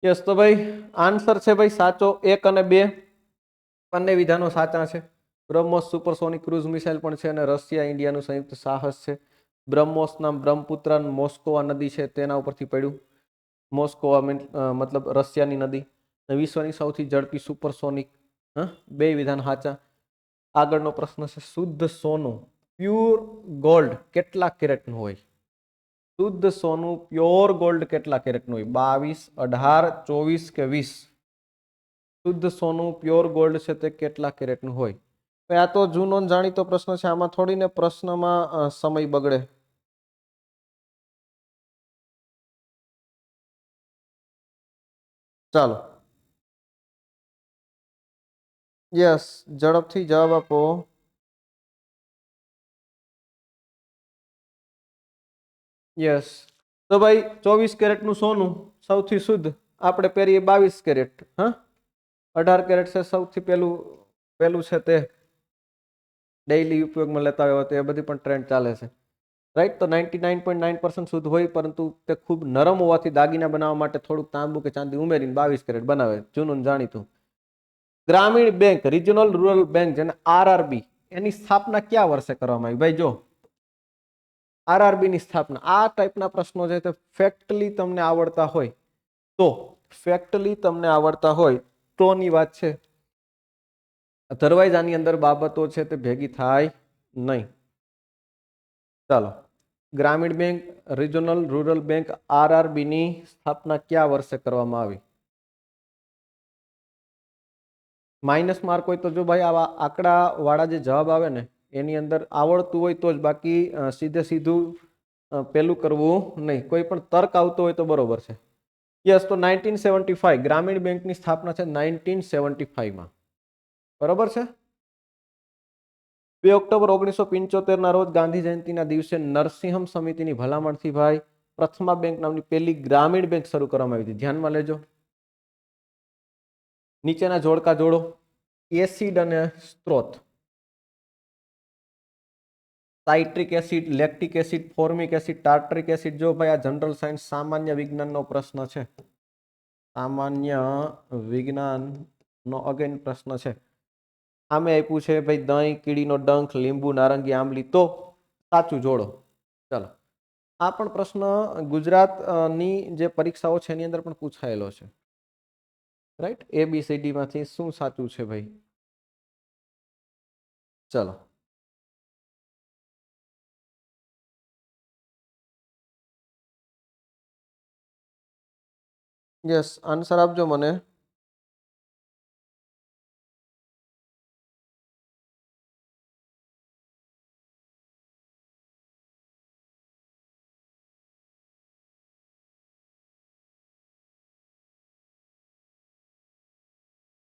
A: yes. તો ભાઈ આન્સર છે ભાઈ સાચો. 1 અને 2 બંને વિધાનો સાચા છે. બ્રહ્મોસ સુપરસોનિક ક્રૂઝ મિસાઇલ પણ છે અને રશિયા ઇન્ડિયાનું સંયુક્ત સાહસ છે. બ્રહ્મોસ નામ બ્રહ્મપુત્ર મોસ્કોવા નદી છે તેના ઉપરથી પડ્યું. મોસ્કોવા મતલબ રશિયાની નદી. વિશ્વની સૌથી ઝડપી સુપરસોનિક. બે વિધાન સાચા. આગળનો પ્રશ્ન છે, શુદ્ધ સોનું પ્યોર ગોલ્ડ કેટલા કેરેટનું હોય? શુદ્ધ સોનું પ્યોર ગોલ્ડ કેટલા કેરેટનું હોય? 22, 18, 24 કે 20? શુદ્ધ સોનું પ્યોર ગોલ્ડ છે તે કેટલા કેરેટનું હોય? આ તો જૂનો જાણીતો પ્રશ્ન છે. આમાં થોડીને પ્રશ્નમાં સમય બગડે. ચાલો, યસ, ઝડપથી જવાબ આપો. યસ. તો ભાઈ 24 કેરેટનું સોનું સૌથી શુદ્ધ. આપણે પહેરીએ 22 કેરેટ. 18 કેરેટ છે સૌથી પહેલું છે તે ડેઈલી ઉપયોગમાં લેતા હોય તો એ બધી પણ ટ્રેન્ડ ચાલે છે, રાઈટ. તો 99.9% શુદ્ધ હોય, પરંતુ તે ખૂબ નરમ હોવાથી દાગીના બનાવવા માટે થોડુંક તાંબુ કે ચાંદી ઉમેરીને 22 કેરેટ બનાવે. જૂનું જાણીતું. ગ્રામીણ બેંક, રિજનલ રૂરલ બેંક, જેને RRB, એની સ્થાપના કયા વર્ષે કરવામાં આવી? ભાઈ જો, RRB ની સ્થાપના, આ ટાઈપના પ્રશ્નો છે તે ફેક્ટલી તમને આવડતા હોય તોની વાત છે. અધરવાઇઝ આની અંદર બાબતો છે તે ભેગી થાય નહીં. ચાલો, ગ્રામીણ bank, regional rural bank, RRB ની સ્થાપના કયા વર્ષે કરવામાં આવી? માઇનસ માર્ક હોય તો જો ભાઈ આવા આંકડા વાળા જે જવાબ આવે ને એની અંદર આવડતું હોય તો જ, બાકી સીધું પેલું કરવું નહીં. કોઈ પણ તર્ક આવતો હોય તો બરોબર છે. યસ, તો 1975 ગ્રામીણ બેંકની સ્થાપના છે 1975 બરોબર છે. 2 ઓક્ટોબર 1975 રોજ ગાંધી જયંતિના દિવસે નરસિંહમ સમિતિની ભલામણથી ભાઈ પ્રથમા બેંક નામની પહેલી ગ્રામીણ બેંક શરૂ કરવામાં આવી હતી. ધ્યાનમાં લેજો. નીચેના જોડકા જોડો. એસિડ અને સ્ત્રોત. Citric acid, lactic acid, formic acid, tartaric acid. જો ભાઈ આ જનરલ સાયન્સ સામાન્ય વિજ્ઞાનનો પ્રશ્ન છે. સામાન્ય વિજ્ઞાનનો અગેન પ્રશ્ન છે. આમે આપ્યું છે ભાઈ દહીં, કીડીનો ડંખ, લીંબુ, નારંગી, આંબલી. તો સાચું જોડો. ચાલો, આ પણ પ્રશ્ન ગુજરાતની જે પરીક્ષાઓ છે એની અંદર પણ પૂછાયેલો છે, રાઈટ. ABCD માંથી શું સાચું છે ભાઈ? ચલો, યસ, આન્સર આપજો મને.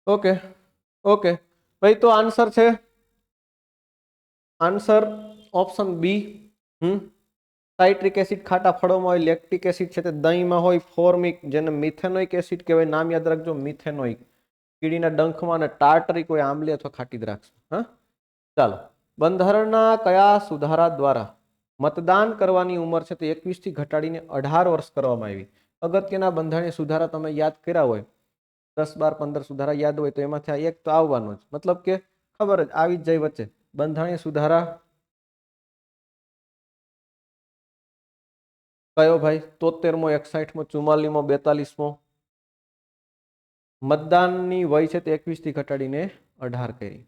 A: ઓકે ઓકે ભાઈ, તો આન્સર છે, answer option B. Citric acid ખાટા ફળોમાં હોય, લેક્ટિક એસિડ છે તે દહીંમાં હોય, ફોર્મિક જેને મિથેનોઇક એસિડ કહેવાય, નામ યાદ રાખજો, મિથેનોઇક કીડીના ડંખમાં, અને ટાર્ટરિક હોય આંબલી અથવા ખાટી દ્રાક્ષ. ચાલો, બંધારણના કયા સુધારા દ્વારા મતદાન કરવાની ઉંમર છે તે 21 થી ઘટાડીને 18 વર્ષ કરવામાં આવી? અગત્યના બંધારણીય સુધારા તમે યાદ કર્યા હોય, 10, 12, 15 સુધારા યાદ હોય તો એમાંથી આ એક તો આવવાનો જ, મતલબ કે ખબર જ આવી જ જાય વચ્ચે. બંધારણીય સુધારા કયો ભાઈ? 73મો, 61મો, 44મો, 42મો? મતદાનની વય છે તે 21 થી ઘટાડીને 18 કરી.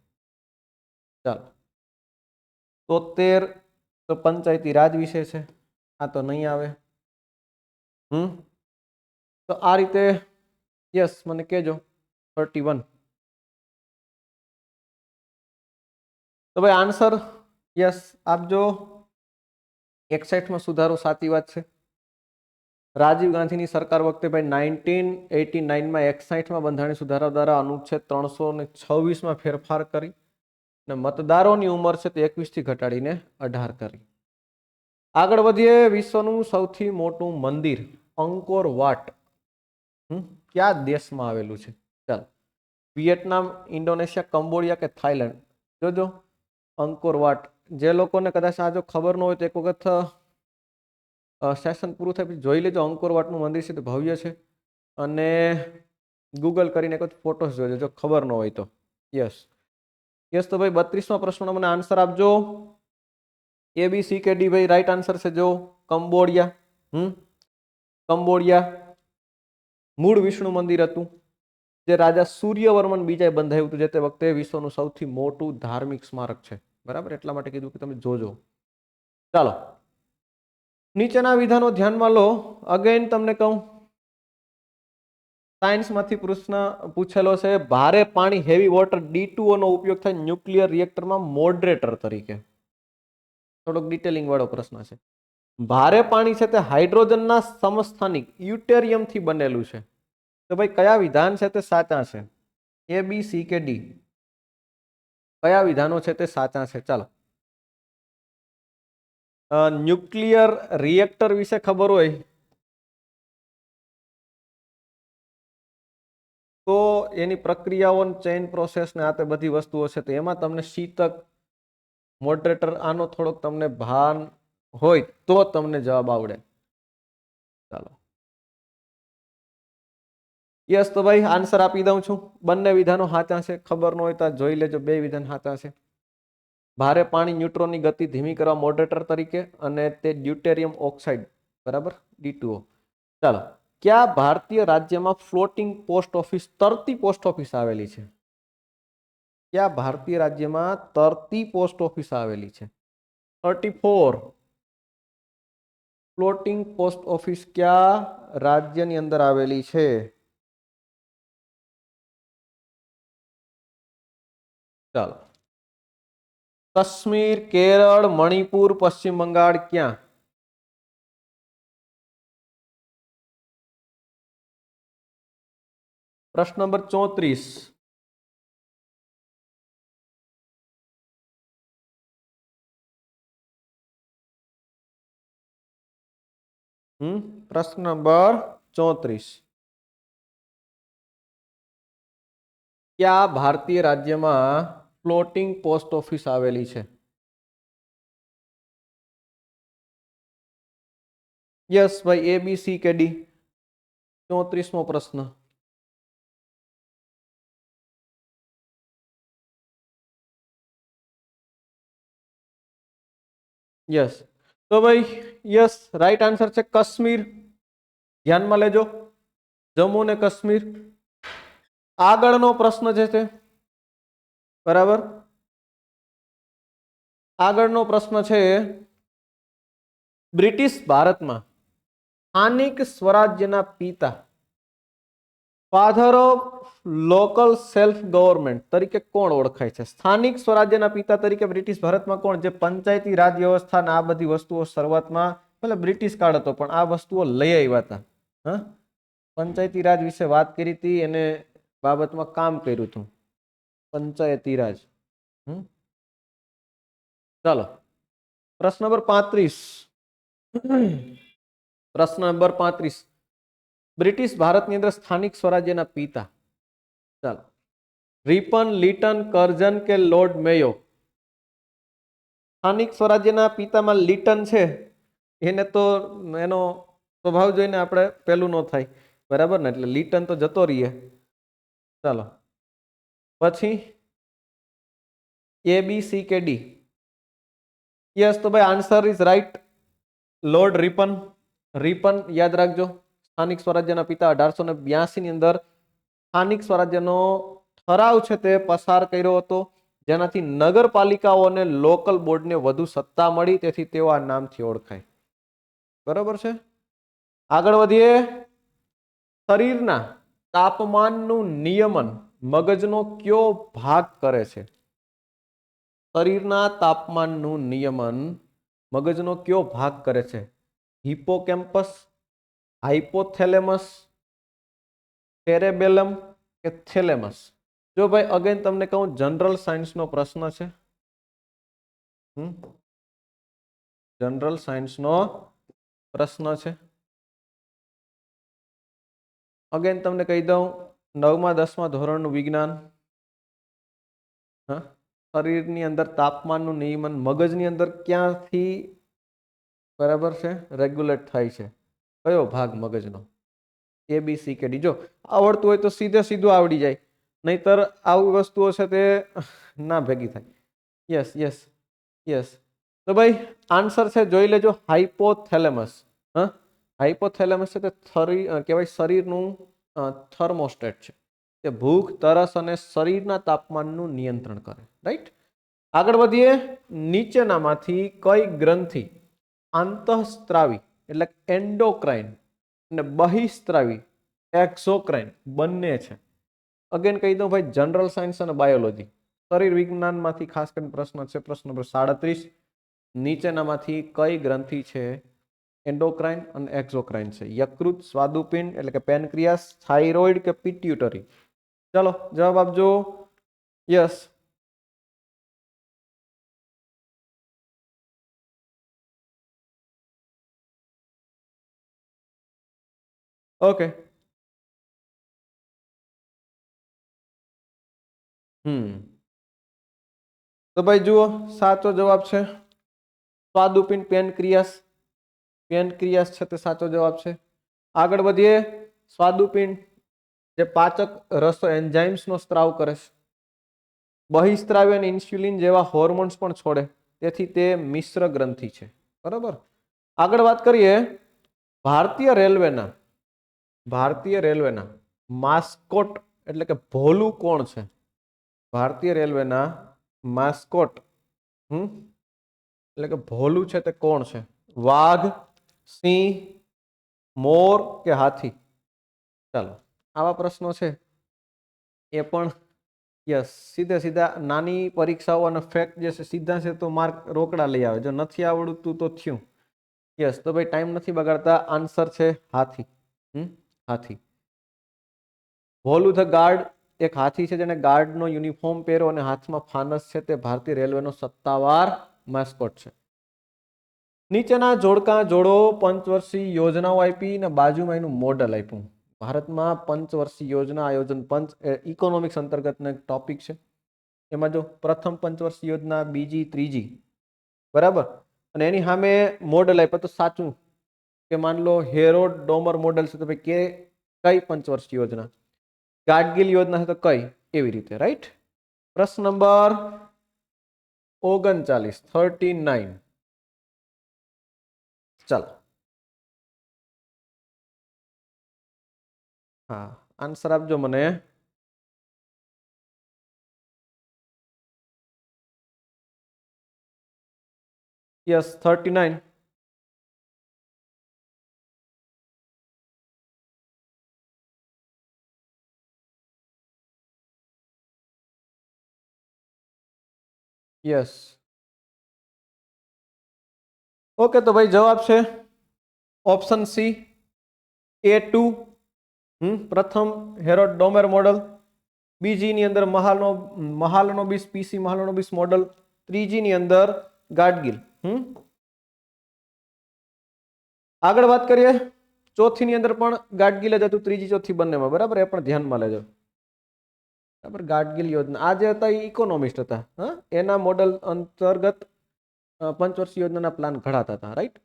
A: ચાલો, 73, તો પંચાયતી રાજ વિશે છે, આ તો નહીં આવે. તો આ રીતે યસ મને કહેજો. 31. તો ભાઈ આન્સર યસ આપજો. 61માં સુધારો સાચી વાત છે. રાજીવ ગાંધીની સરકાર વખતે ભાઈ 1989માં 61માં બંધારણીય સુધારા દ્વારા અનુચ્છેદ 326માં ફેરફાર કરી અને મતદારોની ઉંમર છે તે 21 થી ઘટાડીને 18 કરી. આગળ વધીએ. વિશ્વનું સૌથી મોટું મંદિર અંકોર વાટ કયા દેશમાં આવેલું છે? ચાલો, વિયેટનામ, ઇન્ડોનેશિયા, કંબોડિયા કે થાઈલેન્ડ? જોજો અંકોર વાટ. જે લોકોને કદાચ આ જો ખબર ન હોય તો એક વખત સેશન પૂરું થાય પછી જોઈ લેજો. અંકોર વાટનું મંદિર છે તે ભવ્ય છે અને ગૂગલ કરીને એક ફોટોસ જોજો જો ખબર ન હોય તો. Yes yes. તો ભાઈ 32મા પ્રશ્નનો મને આન્સર આપજો. A B C કે D? ભાઈ રાઈટ આન્સર છે જો કંબોડિયા. કંબોડિયા મૂળ વિષ્ણુ મંદિર હતું જે રાજા સૂર્યવર્મન બીજાએ બંધાવ્યું હતું, જે તે વખતે વિશ્વનું સૌથી મોટું ધાર્મિક સ્મારક છે. બરાબર, એટલા માટે કીધું કે તમે જોજો. ચાલો, નીચેના વિધાનો ધ્યાનમાં લો. અગેન તમને કહું, સાયન્સમાંથી પ્રશ્ન પૂછેલો છે. ભારે પાણી હેવી વોટર D2O નો ઉપયોગ થાય ન્યુક્લિયર રિએક્ટરમાં મોડરેટર તરીકે. થોડોક ડિટેલિંગ વાળો પ્રશ્ન છે. ભારે પાણી છે તે હાઇડ્રોજનના સમસ્થાનિક યુટેરિયમથી બનેલું છે. તો ભાઈ કયા વિધાન છે તે સાચા છે? A B C કે D? કયા વિધાનો છે તે સાચા છે? ચાલો, ન્યુક્લિયર રિએક્ટર વિશે ખબર હોય તો એની પ્રક્રિયાઓ, ચેઇન પ્રોસેસ ને આ તે બધી વસ્તુઓ છે, તો એમાં તમને શીતક, મોડરેટર આનો થોડોક તમને ભાન હોય તો તમને જવાબ આવડે. ચાલો, યસ. તો ભાઈ આન્સર આપી દઉં છું. બંને વિધાનો સાચા છે. ખબર ન હોય તો જોઈ લેજો, બે વિધાન સાચા છે. ભારે પાણી ન્યુટ્રોનની ગતિ ધીમી કરવા મોડરેટર તરીકે અને તે ડ્યુટેરિયમ ઓક્સાઇડ, બરાબર, D2O. ચાલો, કયા ભારતીય રાજ્યમાં ફ્લોટિંગ પોસ્ટ ઓફિસ, તરતી પોસ્ટ ઓફિસ આવેલી છે? કયા ભારતીય રાજ્યમાં તરતી પોસ્ટ ઓફિસ આવેલી છે? 34. ફ્લોટિંગ પોસ્ટ ઓફિસ કયા રાજ્યની અંદર આવેલી છે? ચાલો, કાશ્મીર, કેરળ, મણિપુર, પશ્ચિમ બંગાળ, ક્યાં? પ્રશ્ન નંબર 34. પ્રશ્ન નંબર 34. કયા ભારતીય રાજ્યમાં ફ્લોટિંગ પોસ્ટ ઓફિસ આવેલી છે? યસ ભાઈ, A B C કે D? 34મો પ્રશ્ન. યસ. તો ભાઈ યસ, રાઈટ આન્સર છે કાશ્મીર. ધ્યાનમાં લેજો, જમ્મુ ને કાશ્મીર. આગળનો પ્રશ્ન છે તે, બરાબર, આગળનો પ્રશ્ન છે, બ્રિટિશ ભારતમાં સ્થાનિક સ્વરાજ્યના પિતા, father of local self government તરીકે કોણ ઓળખાય છે? સ્થાનિક સ્વરાજ્યના પિતા તરીકે બ્રિટિશ ભારતમાં કોણ? જે પંચાયતી રાજ વ્યવસ્થા આ બધી વસ્તુઓ શરૂઆતમાં, ભલે બ્રિટિશ કાળ હતો પણ આ વસ્તુઓ લઈ આવ્યા હતા. પંચાયતી રાજ વિશે વાત કરી હતી, એને બાબતમાં કામ કર્યું હતું, પંચાયતી રાજ. ચાલો, પ્રશ્ન નંબર 35. પ્રશ્ન નંબર 35. બ્રિટિશ ભારતની અંદર સ્થાનિક સ્વરાજ્યના પિતા. ચાલો, રિપન, લીટન, કર્જન કે લોર્ડ મેયો? સ્થાનિક સ્વરાજ્યના પિતામાં લીટન છે, એને તો એનો સ્વભાવ જોઈને આપણે પેલું ન થાય, બરાબર ને, એટલે લીટન તો જતો રહીએ. ચાલો, પછી A B C કે D? યસ. તો ભાઈ answer is right, lord Ripon. Ripon યાદ રાખજો, સ્થાનિક સ્વરાજ્યના પિતા. 1882 ની અંદર સ્થાનિક સ્વરાજ્યનો ઠરાવ છે તે પસાર કર્યો હતો જેનાથી નગરપાલિકાઓને લોકલ બોર્ડને વધુ સત્તા મળી, તેથી તેઓ આ નામથી ઓળખાય. બરાબર છે. આગળ વધીએ. શરીરના તાપમાનનું નિયમન મગજનો કયો ભાગ કરે છે? શરીરના તાપમાનનું નિયમન મગજનો કયો ભાગ કરે છે? હિપોકેમ્પસ, હાઇપોથેલેમસ, સેરેબેલમ કે થેલેમસ? જો ભાઈ અગેન તમને કહું, જનરલ સાયન્સનો પ્રશ્ન છે. જનરલ સાયન્સનો પ્રશ્ન છે. અગેન તમને કહી દઉં, 9મા 10મા ધોરણનું વિજ્ઞાન. શરીરની અંદર તાપમાનનું નિયમન મગજની અંદર ક્યાંથી બરાબર છે રેગ્યુલેટ થાય છે? કયો ભાગ મગજનો? ABC કે ડી? જો આવડતું હોય તો સીધું આવડી જાય, નહીતર આવી વસ્તુઓ છે તે ના ભેગી થાય. Yes yes yes. તો ભાઈ આન્સર છે, જોઈ લેજો, હાઇપોથેલેમસ. હાઇપોથેલેમસ છે તે કહેવાય શરીરનું થર્મોસ્ટેટ છે. તે ભૂખ, તરસ અને શરીરના તાપમાનનું નિયંત્રણ કરે. રાઈટ. આગળ વધીએ. નીચેનામાંથી કઈ ગ્રંથિ આંતઃસ્ત્રાવી એટલે એન્ડોક્રાઇન અને બહિસ્ત્રાવી એક્ઝોક્રાઇન બંને છે? અગેન કહી દઉં ભાઈ, જનરલ સાયન્સ અને બાયોલોજી, શરીર વિજ્ઞાનમાંથી ખાસ કરીને પ્રશ્ન છે. પ્રશ્ન નંબર 37. નીચેનામાંથી કઈ ગ્રંથિ છે એન્ડોક્રાઇન અને એક્ઝોક્રાઇન છે? યકૃત, સ્વાદુપિંડ એટલે કે પેનક્રિયાસ, થાઇરોઇડ કે પિટ્યુટરી? ચાલો જવાબ આપજો. યસ. ઓકે. તો ભાઈ જુઓ, સાચો જવાબ છે સ્વાદુપિંડ, પેનક્રિયાસ. પેનક્રિયાસ છે તે સાચો જવાબ છે. આગળ વધીએ. સ્વાદુપિંડ જે પાચક રસો એન્ઝાઇમ્સનો સ્ત્રાવ કરે છે. બહિસ્ત્રાવી અને ઇન્સ્યુલિન જેવા હોર્મોન્સ પણ છોડે, તેથી તે મિશ્ર ગ્રંથિ છે. બરાબર. આગળ વાત કરીએ. ભારતીય રેલવેના માસ્કોટ એટલે કે ભોલું કોણ છે? ભારતીય રેલવેના માસ્કોટ એટલે કે ભોલું છે તે કોણ છે? વાઘ, સિંહ, મોર કે હાથી? ચાલો, આવા પ્રશ્નો છે એ પણ યસ સીધા નાની પરીક્ષાઓ અને ફેક્ટ જે છે સીધા છે તો માર્ક રોકડા લઈ આવે. જો નથી આવડતું તો થયું. યસ. તો ભાઈ ટાઈમ નથી બગાડતા, આન્સર છે હાથી. હાથી. ભોલું ધ ગાર્ડ એક હાથી છે જેને ગાર્ડનો યુનિફોર્મ પહેરો અને હાથમાં ફાનસ છે, તે ભારતીય રેલવેનો સત્તાવાર માસ્કોટ છે. નીચેના જોડકા જોડો પંચવર્ષીય યોજનાઓ આપી અને બાજુમાં એનું મોડલ આપ્યું. ભારતમાં પંચવર્ષીય યોજના આયોજન પંચ ઇકોનોમિક્સ અંતર્ગતનો એક ટોપિક છે. એમાં જો પ્રથમ પંચવર્ષીય યોજના, બીજી, ત્રીજી, બરાબર, અને એની સામે મોડલ આપ્યા તો સાચું કે માન લો હેરોડ ડોમર મોડલ છે તો ભાઈ કે કઈ પંચવર્ષીય યોજના? ગાડગીલ યોજના છે તો કઈ? એવી રીતે. રાઈટ. પ્રશ્ન નંબર 39. ચાલો. હા, આન્સર આપજો મને. યસ, 39. યસ. ઓકે, તો ભાઈ જવાબ છે ઓપ્શન સી, A2. પ્રથમ હેરોડ ડોમર મોડલ, બીજીની અંદર મહાલનોબિસ પીસી મહાલનોબિસ મોડલ, ત્રીજીની અંદર ગાડગીલ. આગળ વાત કરીએ. ચોથીની અંદર પણ ગાડગીલ જ હતું, ત્રીજી ચોથી બંનેમાં. બરાબર, એ પણ ધ્યાનમાં લેજો. બરાબર. ગાડગીલ યોજના આ જે હતા એ ઇકોનોમિસ્ટ હતા. એના મોડલ અંતર્ગત પંચવર્ષીય યોજનાના પ્લાન ઘડાતા હતા. રાઈટ.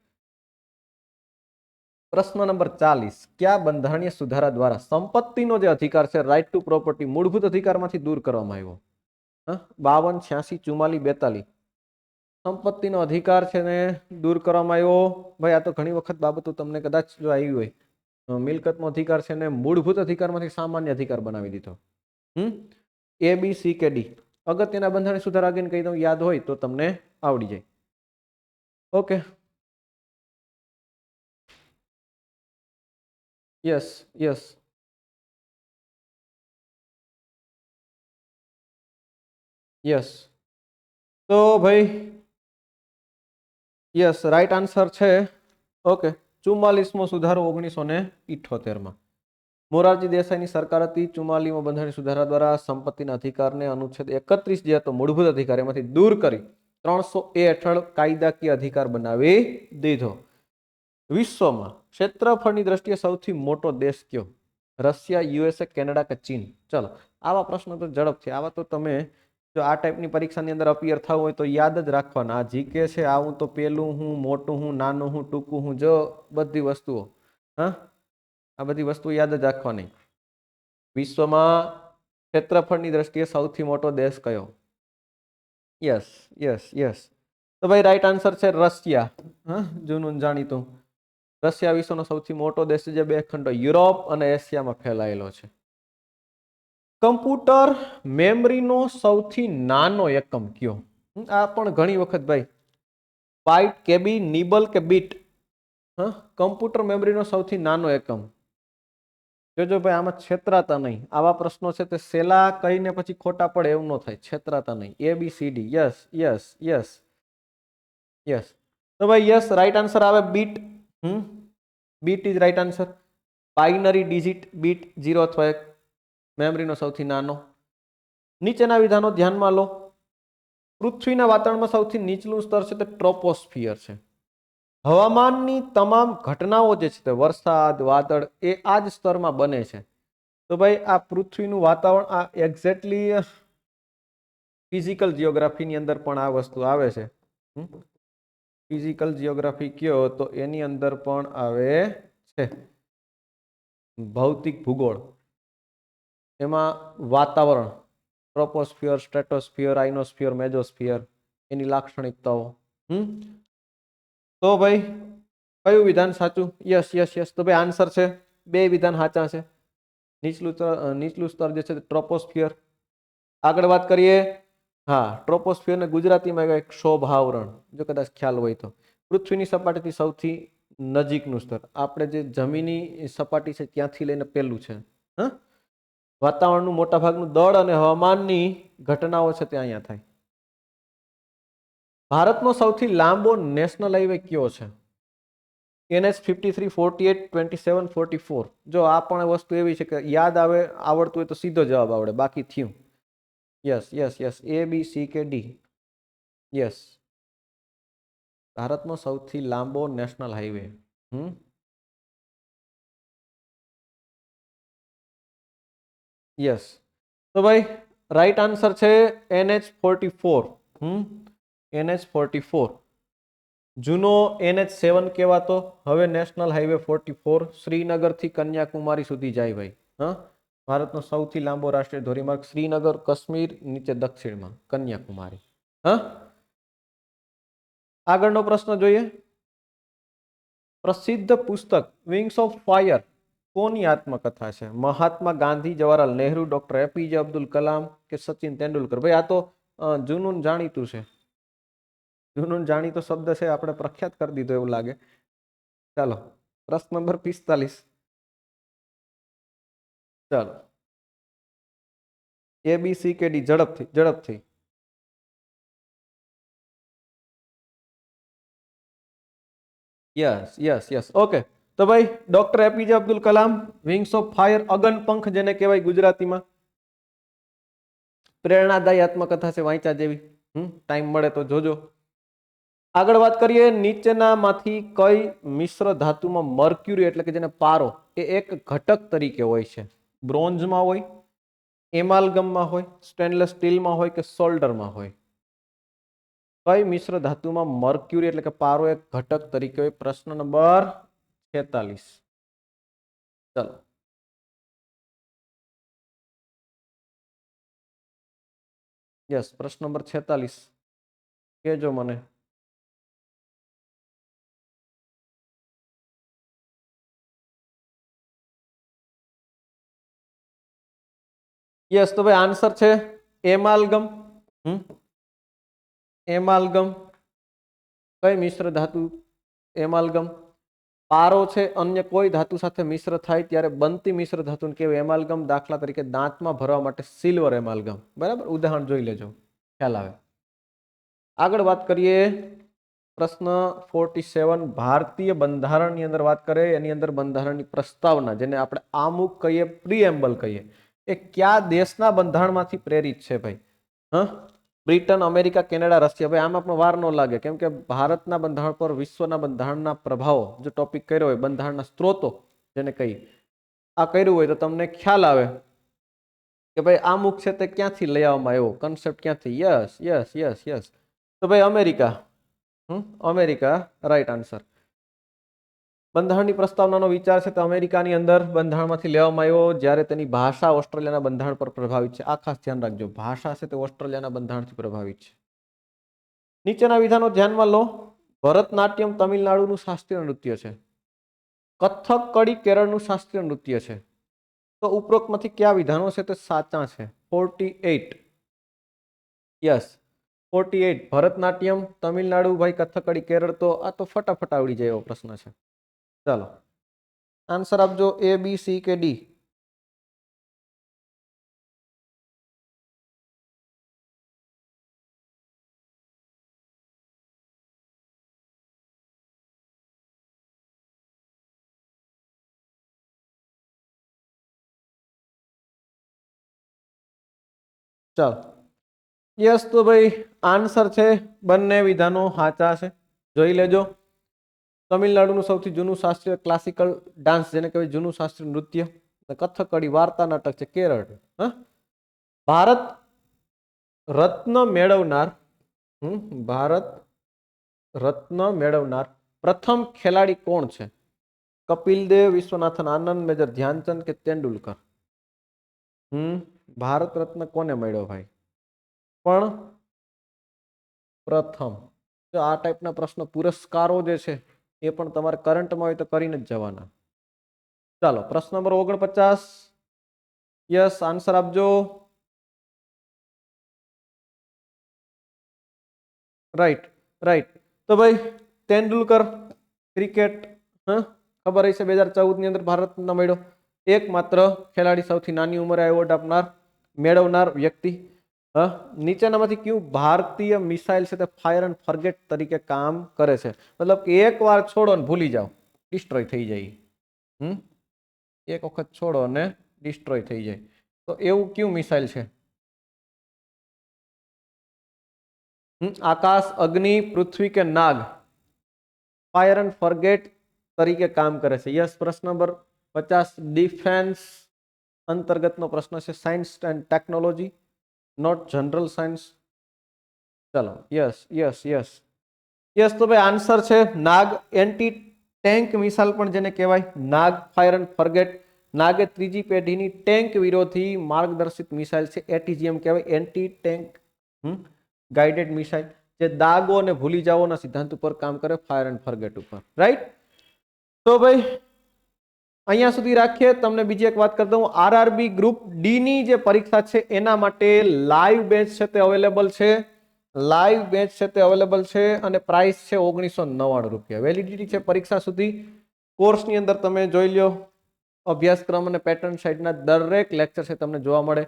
A: પ્રશ્ન નંબર 40. કયા બંધારણીય સુધારા દ્વારા સંપત્તિનો જે અધિકાર છે, રાઇટ ટુ પ્રોપર્ટી, મૂળભૂત અધિકારમાંથી દૂર કરવામાં આવ્યો? 52, 86, 44, 42. સંપત્તિનો અધિકાર છે ને દૂર કરવામાં આવ્યો. ભાઈ આ તો ઘણી વખત બાબતો તમને કદાચ જો આવી હોય. મિલકતનો અધિકાર છે ને મૂળભૂત અધિકારમાંથી સામાન્ય અધિકાર બનાવી દીધો. A, B, C કે D? અગત્યના બંધારણીય સુધારા આગળ કહી દઉં, યાદ હોય તો તમને આવડી જાય. ઓકે. Yes yes yes. તો ભાઈ યસ રાઈટ આન્સર છે. ઓકે. 44મો સુધારો 1978માં. મોરારજી દેસાઈની સરકાર હતી. 44મો બંધારણીય સુધારા દ્વારા સંપત્તિના અધિકારને અનુચ્છેદ 31 જે હતો મૂળભૂત અધિકાર એમાંથી દૂર કરી 300A હેઠળ કાયદાકીય અધિકાર બનાવી દીધો. વિશ્વમાં ક્ષેત્રફળની દ્રષ્ટિએ સૌથી મોટો દેશ કયો? રશિયા, યુએસએ, કેનેડા કે ચીન? ચલો, આવા પ્રશ્નો તો ઝડપથી, આવા તો તમે જો આ ટાઈપની પરીક્ષાની અંદર અપિયર થવું હોય તો યાદ જ રાખવાના. આ જીકે છે, આવું તો પેલું હું, મોટું હું, નાનું હું, ટૂંકું હું, જો બધી વસ્તુઓ, હા, આ બધી વસ્તુ યાદ જ રાખવાની. વિશ્વમાં ક્ષેત્રફળની દ્રષ્ટિએ સૌથી મોટો દેશ કયો? Yes yes yes. તો ભાઈ રાઈટ આન્સર છે રશિયા. હા, જૂનું જાણીતું. રશિયા વિશ્વનો સૌથી મોટો દેશ છે, જે બે ખંડો યુરોપ અને એશિયામાં ફેલાયેલો છે. કમ્પ્યુટર મેમરીનો સૌથી નાનો એકમ કયો? આ પણ ઘણી વખત ભાઈ, બાઇટ, કેબી, નિબલ કે બીટ? હા, કમ્પ્યુટર મેમરીનો સૌથી નાનો એકમ. જોજો ભાઈ, આમાં છેતરાતા નહીં. આવા પ્રશ્નો છે તે સેલા કહીને પછી ખોટા પડે એવું ન થાય. છેતરાતા નહીં. ABCD. Yes yes yes yes. તો ભાઈ યસ રાઈટ આન્સર આવે bit. Bit is right answer. Binary digit bit 0 અથવા 1, મેમરીનો સૌથી નાનો. નીચેના વિધાનો ધ્યાનમાં લો. પૃથ્વીના વાતાવરણમાં સૌથી નીચલું સ્તર છે તે ટ્રોપોસ્ફિયર છે. હવામાનની તમામ ઘટનાઓ જે છે તે વરસાદ, વાદળ એ આ જ સ્તરમાં બને છે. તો ભાઈ આ પૃથ્વીનું વાતાવરણ, આ એક્ઝેક્ટલી ફિઝિકલ જીઓગ્રાફીની અંદર પણ આ વસ્તુ આવે છે. ફિઝિકલ જીઓગ્રાફી કયો તો એની અંદર પણ આવે છે. ભૌતિક ભૂગોળ, એમાં વાતાવરણ, ટ્રોપોસ્ફિયર, સ્ટ્રેટોસ્ફિયર, આઇનોસ્ફિયર, મેજોસ્ફિયર, એની લાક્ષણિકતાઓ. તો ભાઈ કયું વિધાન સાચું? Yes yes yes. તો ભાઈ આન્સર છે, બે વિધાન સાચા છે. નીચલું સ્તર જે છે ટ્રોપોસ્ફિયર. આગળ વાત કરીએ. હા, ટ્રોપોસ્ફિયર ને ગુજરાતીમાં એક શોભાવરણ, જો કદાચ ખ્યાલ હોય તો. પૃથ્વીની સપાટીથી સૌથી નજીકનું સ્તર, આપણે જે જમીની સપાટી છે ત્યાંથી લઈને પેલું છે. હા, વાતાવરણનું મોટા ભાગનું દળ અને હવામાનની ઘટનાઓ છે તે અહીંયા થાય. ભારતનો સૌથી લાંબો નેશનલ હાઈવે કયો છે? NH53, 48, 27, 44. જો આ પણ વસ્તુ એવી છે કે યાદ આવે, આવડતું હોય તો સીધો જવાબ આવડે, બાકી થયું. Yes yes yes. ABCD. Yes. ભારતનો સૌથી લાંબો નેશનલ હાઈવે. યસ. તો ભાઈ રાઈટ આન્સર છે NH44. NH44. જૂનો NH7 કહેવાતો, હવે નેશનલ હાઈવે 44 શ્રીનગરથી કન્યાકુમારી સુધી જાય ભાઈ. હા, ભારતનો સૌથી લાંબો રાષ્ટ્રીય ધોરીમાર્ગ શ્રીનગર, કાશ્મીર, નીચે દક્ષિણમાં કન્યાકુમારી. હા, આગળનો પ્રશ્ન જોઈએ. પ્રસિદ્ધ પુસ્તક વિંગ્સ ઓફ ફાયર કોની આત્મકથા છે? મહાત્મા ગાંધી, જવાહરલાલ નહેરુ, ડોક્ટર APJ અબ્દુલ કલામ કે સચિન તેંડુલકર? ભાઈ આ તો જૂનું જાણીતું છે. જૂનું જાણીતો શબ્દ છે, આપણે પ્રખ્યાત કરી દીધો એવું લાગે. ચાલો, પ્રશ્ન નંબર 45. ચાલો, ABCD ઝડપથી ઝડપથી. Yes yes yes. ઓકે. તો ભાઈ doctor APJ Abdul Kalam, wings of fire, અગનપંખ જેને કહેવાય ગુજરાતીમાં. પ્રેરણાદાયી આત્મકથા છે, વાંચા જેવી. ટાઈમ મળે તો જોજો. આગળ વાત કરીએ. નીચેનામાંથી કઈ મિશ્ર ધાતુમાં મર્ક્યુરી એટલે કે જેને પારો એ એક ઘટક તરીકે હોય છે? બ્રોન્ઝમાં હોય, એમાલ્ગમમાં હોય, સ્ટેનલેસ સ્ટીલમાં હોય કે સોલ્ડરમાં હોય? કઈ મિશ્ર ધાતુમાં મર્ક્યુરી એટલે કે પારો એક ઘટક તરીકે હોય? પ્રશ્ન નંબર 46. ચાલો, યસ, પ્રશ્ન નંબર 46 કેજો મને. યસ. તો ભાઈ આન્સર છે એમાલ્ગમ. એમાલ્ગમ કઈ મિશ્ર ધાતુ એમાલ્ગમ પારો છે અન્ય કોઈ ધાતુ સાથે મિશ્ર થાય ત્યારે બનતી મિશ્ર ધાતુને કહેવાય એમાલ્ગમ દાખલા તરીકે દાંતમાં ભરવા માટે સિલ્વર એમાલ્ગમ બરાબર ઉદાહરણ જોઈ લેજો ખ્યાલ આવે આગળ વાત કરીએ પ્રશ્ન 47 ભારતીય બંધારણની અંદર વાત કરે એની અંદર બંધારણની પ્રસ્તાવના જેને આપણે આમુખ કહીએ પ્રીએમ્બલ કહીએ એ કયા દેશના બંધારણમાંથી પ્રેરિત છે ભાઈ બ્રિટન અમેરિકા કેનેડા રશિયા ભાઈ આમાં પણ વાર ન લાગે કેમ કે ભારતના બંધારણ પર વિશ્વના બંધારણના પ્રભાવો જો ટોપિક કર્યો હોય બંધારણના સ્ત્રોતો જેને કહીએ આ કર્યું હોય તો તમને ખ્યાલ આવે કે ભાઈ આમુખ છે તે ક્યાંથી લઈ આવવામાં આવ્યો કન્સેપ્ટ ક્યાંથી યસ યસ યસ યસ તો ભાઈ અમેરિકા અમેરિકા રાઈટ આન્સર બંધારણની પ્રસ્તાવનાનો વિચાર છે તો અમેરિકાની અંદર બંધારણમાંથી લેવામાં આવ્યો જ્યારે તેની ભાષા ઓસ્ટ્રેલિયાના બંધારણ પર પ્રભાવિત છે આ ખાસ ધ્યાન રાખજો ભાષા છે તે ઓસ્ટ્રેલિયાના બંધારણથી પ્રભાવિત છે નીચેના વિધાનો ધ્યાનમાં લો ભરતનાટ્યમ તમિલનાડુનું શાસ્ત્રીય નૃત્ય છે કથક કડી કેરળનું શાસ્ત્રીય નૃત્ય છે તો ઉપરોક્તમાંથી કયા વિધાનો છે તે સાચા છે 48 યસ 48 ભરતનાટ્યમ તમિલનાડુ ભાઈ કથકડી કેરળ તો આ તો ફટાફટ આવડી જાય એવો પ્રશ્ન છે ચાલો આન્સર આપજો A B C કે D ચાલો યસ તો ભાઈ આન્સર છે બંને વિધાનો સાચા છે જોઈ લેજો તમિલનાડુનું સૌથી જૂનું શાસ્ત્રીય ક્લાસિકલ ડાન્સ જેને કહેવાય જૂનું શાસ્ત્રીય નૃત્ય કથકડી વાર્તા નાટક છે કેરળ ભારત રત્ન મેળવનાર ભારત રત્ન મેળવનાર પ્રથમ ખેલાડી કોણ છે કપિલ દેવ વિશ્વનાથન આનંદ મેજર ધ્યાનચંદ કે તેંડુલકર ભારત રત્ન કોને મળ્યો ભાઈ પણ પ્રથમ જો આ ટાઈપના પ્રશ્ન પુરસ્કારો જે છે એ પણ તમારે કરંટમાં હોય તો કરીને જ જવાના ચાલો પ્રશ્ન નંબર 49 યસ આન્સર આપજો રાઈટ રાઈટ તો ભાઈ તેંડુલકર ક્રિકેટ ખબર હશે 2014 ની અંદર ભારતને મળ્યો એકમાત્ર ખેલાડી સૌથી નાની ઉંમરે એવોર્ડ આપનાર મેળવનાર વ્યક્તિ નીચેનામાંથી કયું ભારતીય મિસાઇલ છે તે ફાયર એન્ડ ફોરગેટ તરીકે કામ કરે છે મતલબ કે એક વાર છોડો ને ભૂલી જાઓ ડિસ્ટ્રોય થઈ જાય એક વખત છોડો અને ડિસ્ટ્રોય થઈ જાય તો એવું કયું મિસાઇલ છે આકાશ અગ્નિ પૃથ્વી કે નાગ ફાયર એન્ડ ફોરગેટ તરીકે કામ કરે છે યસ પ્રશ્ન નંબર 50 ડિફેન્સ અંતર્ગતનો પ્રશ્ન છે science and technology not general science ચલો યસ યસ યસ યસ તો ભાઈ આન્સર છે નાગ એન્ટી ટેન્ક મિસાઇલ પણ જેને કહેવાય નાગ ફાયર એન્ડ ફોરગેટ નાગ એ ત્રીજી પેઢીની ટેન્ક વિરોધી માર્ગદર્શિત મિસાઇલ છે એટીજીએમ કહેવાય એન્ટી ટેન્ક ગાઇડેડ મિસાઇલ જે દાગો અને ભૂલી જાઓના સિદ્ધાંત ઉપર કામ કરે ફાયર એન્ડ ફોરગેટ ઉપર રાઈટ તો ભાઈ અહીંયા સુધી રાખીએ તમને બીજી એક વાત કરી દઉં આરઆરબી ગ્રુપ ડી ની જે પરીક્ષા છે એના માટે લાઈવ બેચ છે તે અવેલેબલ છે લાઈવ બેચ છે તે અવેલેબલ છે અને પ્રાઇસ છે 1999 રૂપિયા વેલિડિટી છે પરીક્ષા સુધી કોર્સની અંદર તમે જોઈ લ્યો અભ્યાસક્રમ અને પેટર્ન સાઇડના દરેક લેક્ચર છે તમને જોવા મળે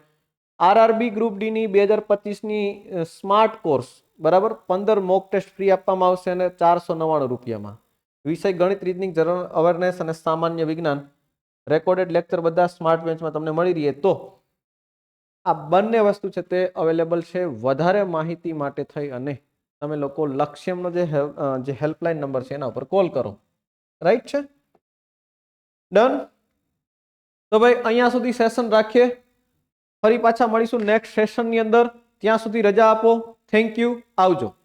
A: આરઆરબી ગ્રુપ ડી ની 2025 ની સ્માર્ટ કોર્સ બરાબર 15 મોક ટેસ્ટ ફ્રી આપવામાં આવશે અને 499 રૂપિયામાં વિષય ગણિત રીઝનિંગ જનરલ અવેરનેસ અને સામાન્ય વિજ્ઞાન રેકોર્ડેડ લેક્ચર બધા સ્માર્ટ બેન્ચમાં તમને મળી રહે તો આ બંને વસ્તુ છે તે અવેલેબલ છે વધારે માહિતી માટે થઈ અને તમે લોકો લક્ષ્યમનો જે હેલ્પલાઇન નંબર છે એના ઉપર કોલ કરો રાઈટ છે ડન તો ભાઈ અહીંયા સુધી સેશન રાખીએ ફરી પાછા મળીશું નેક્સ્ટ સેશનની અંદર ત્યાં સુધી રજા આપો થેન્ક યુ આવજો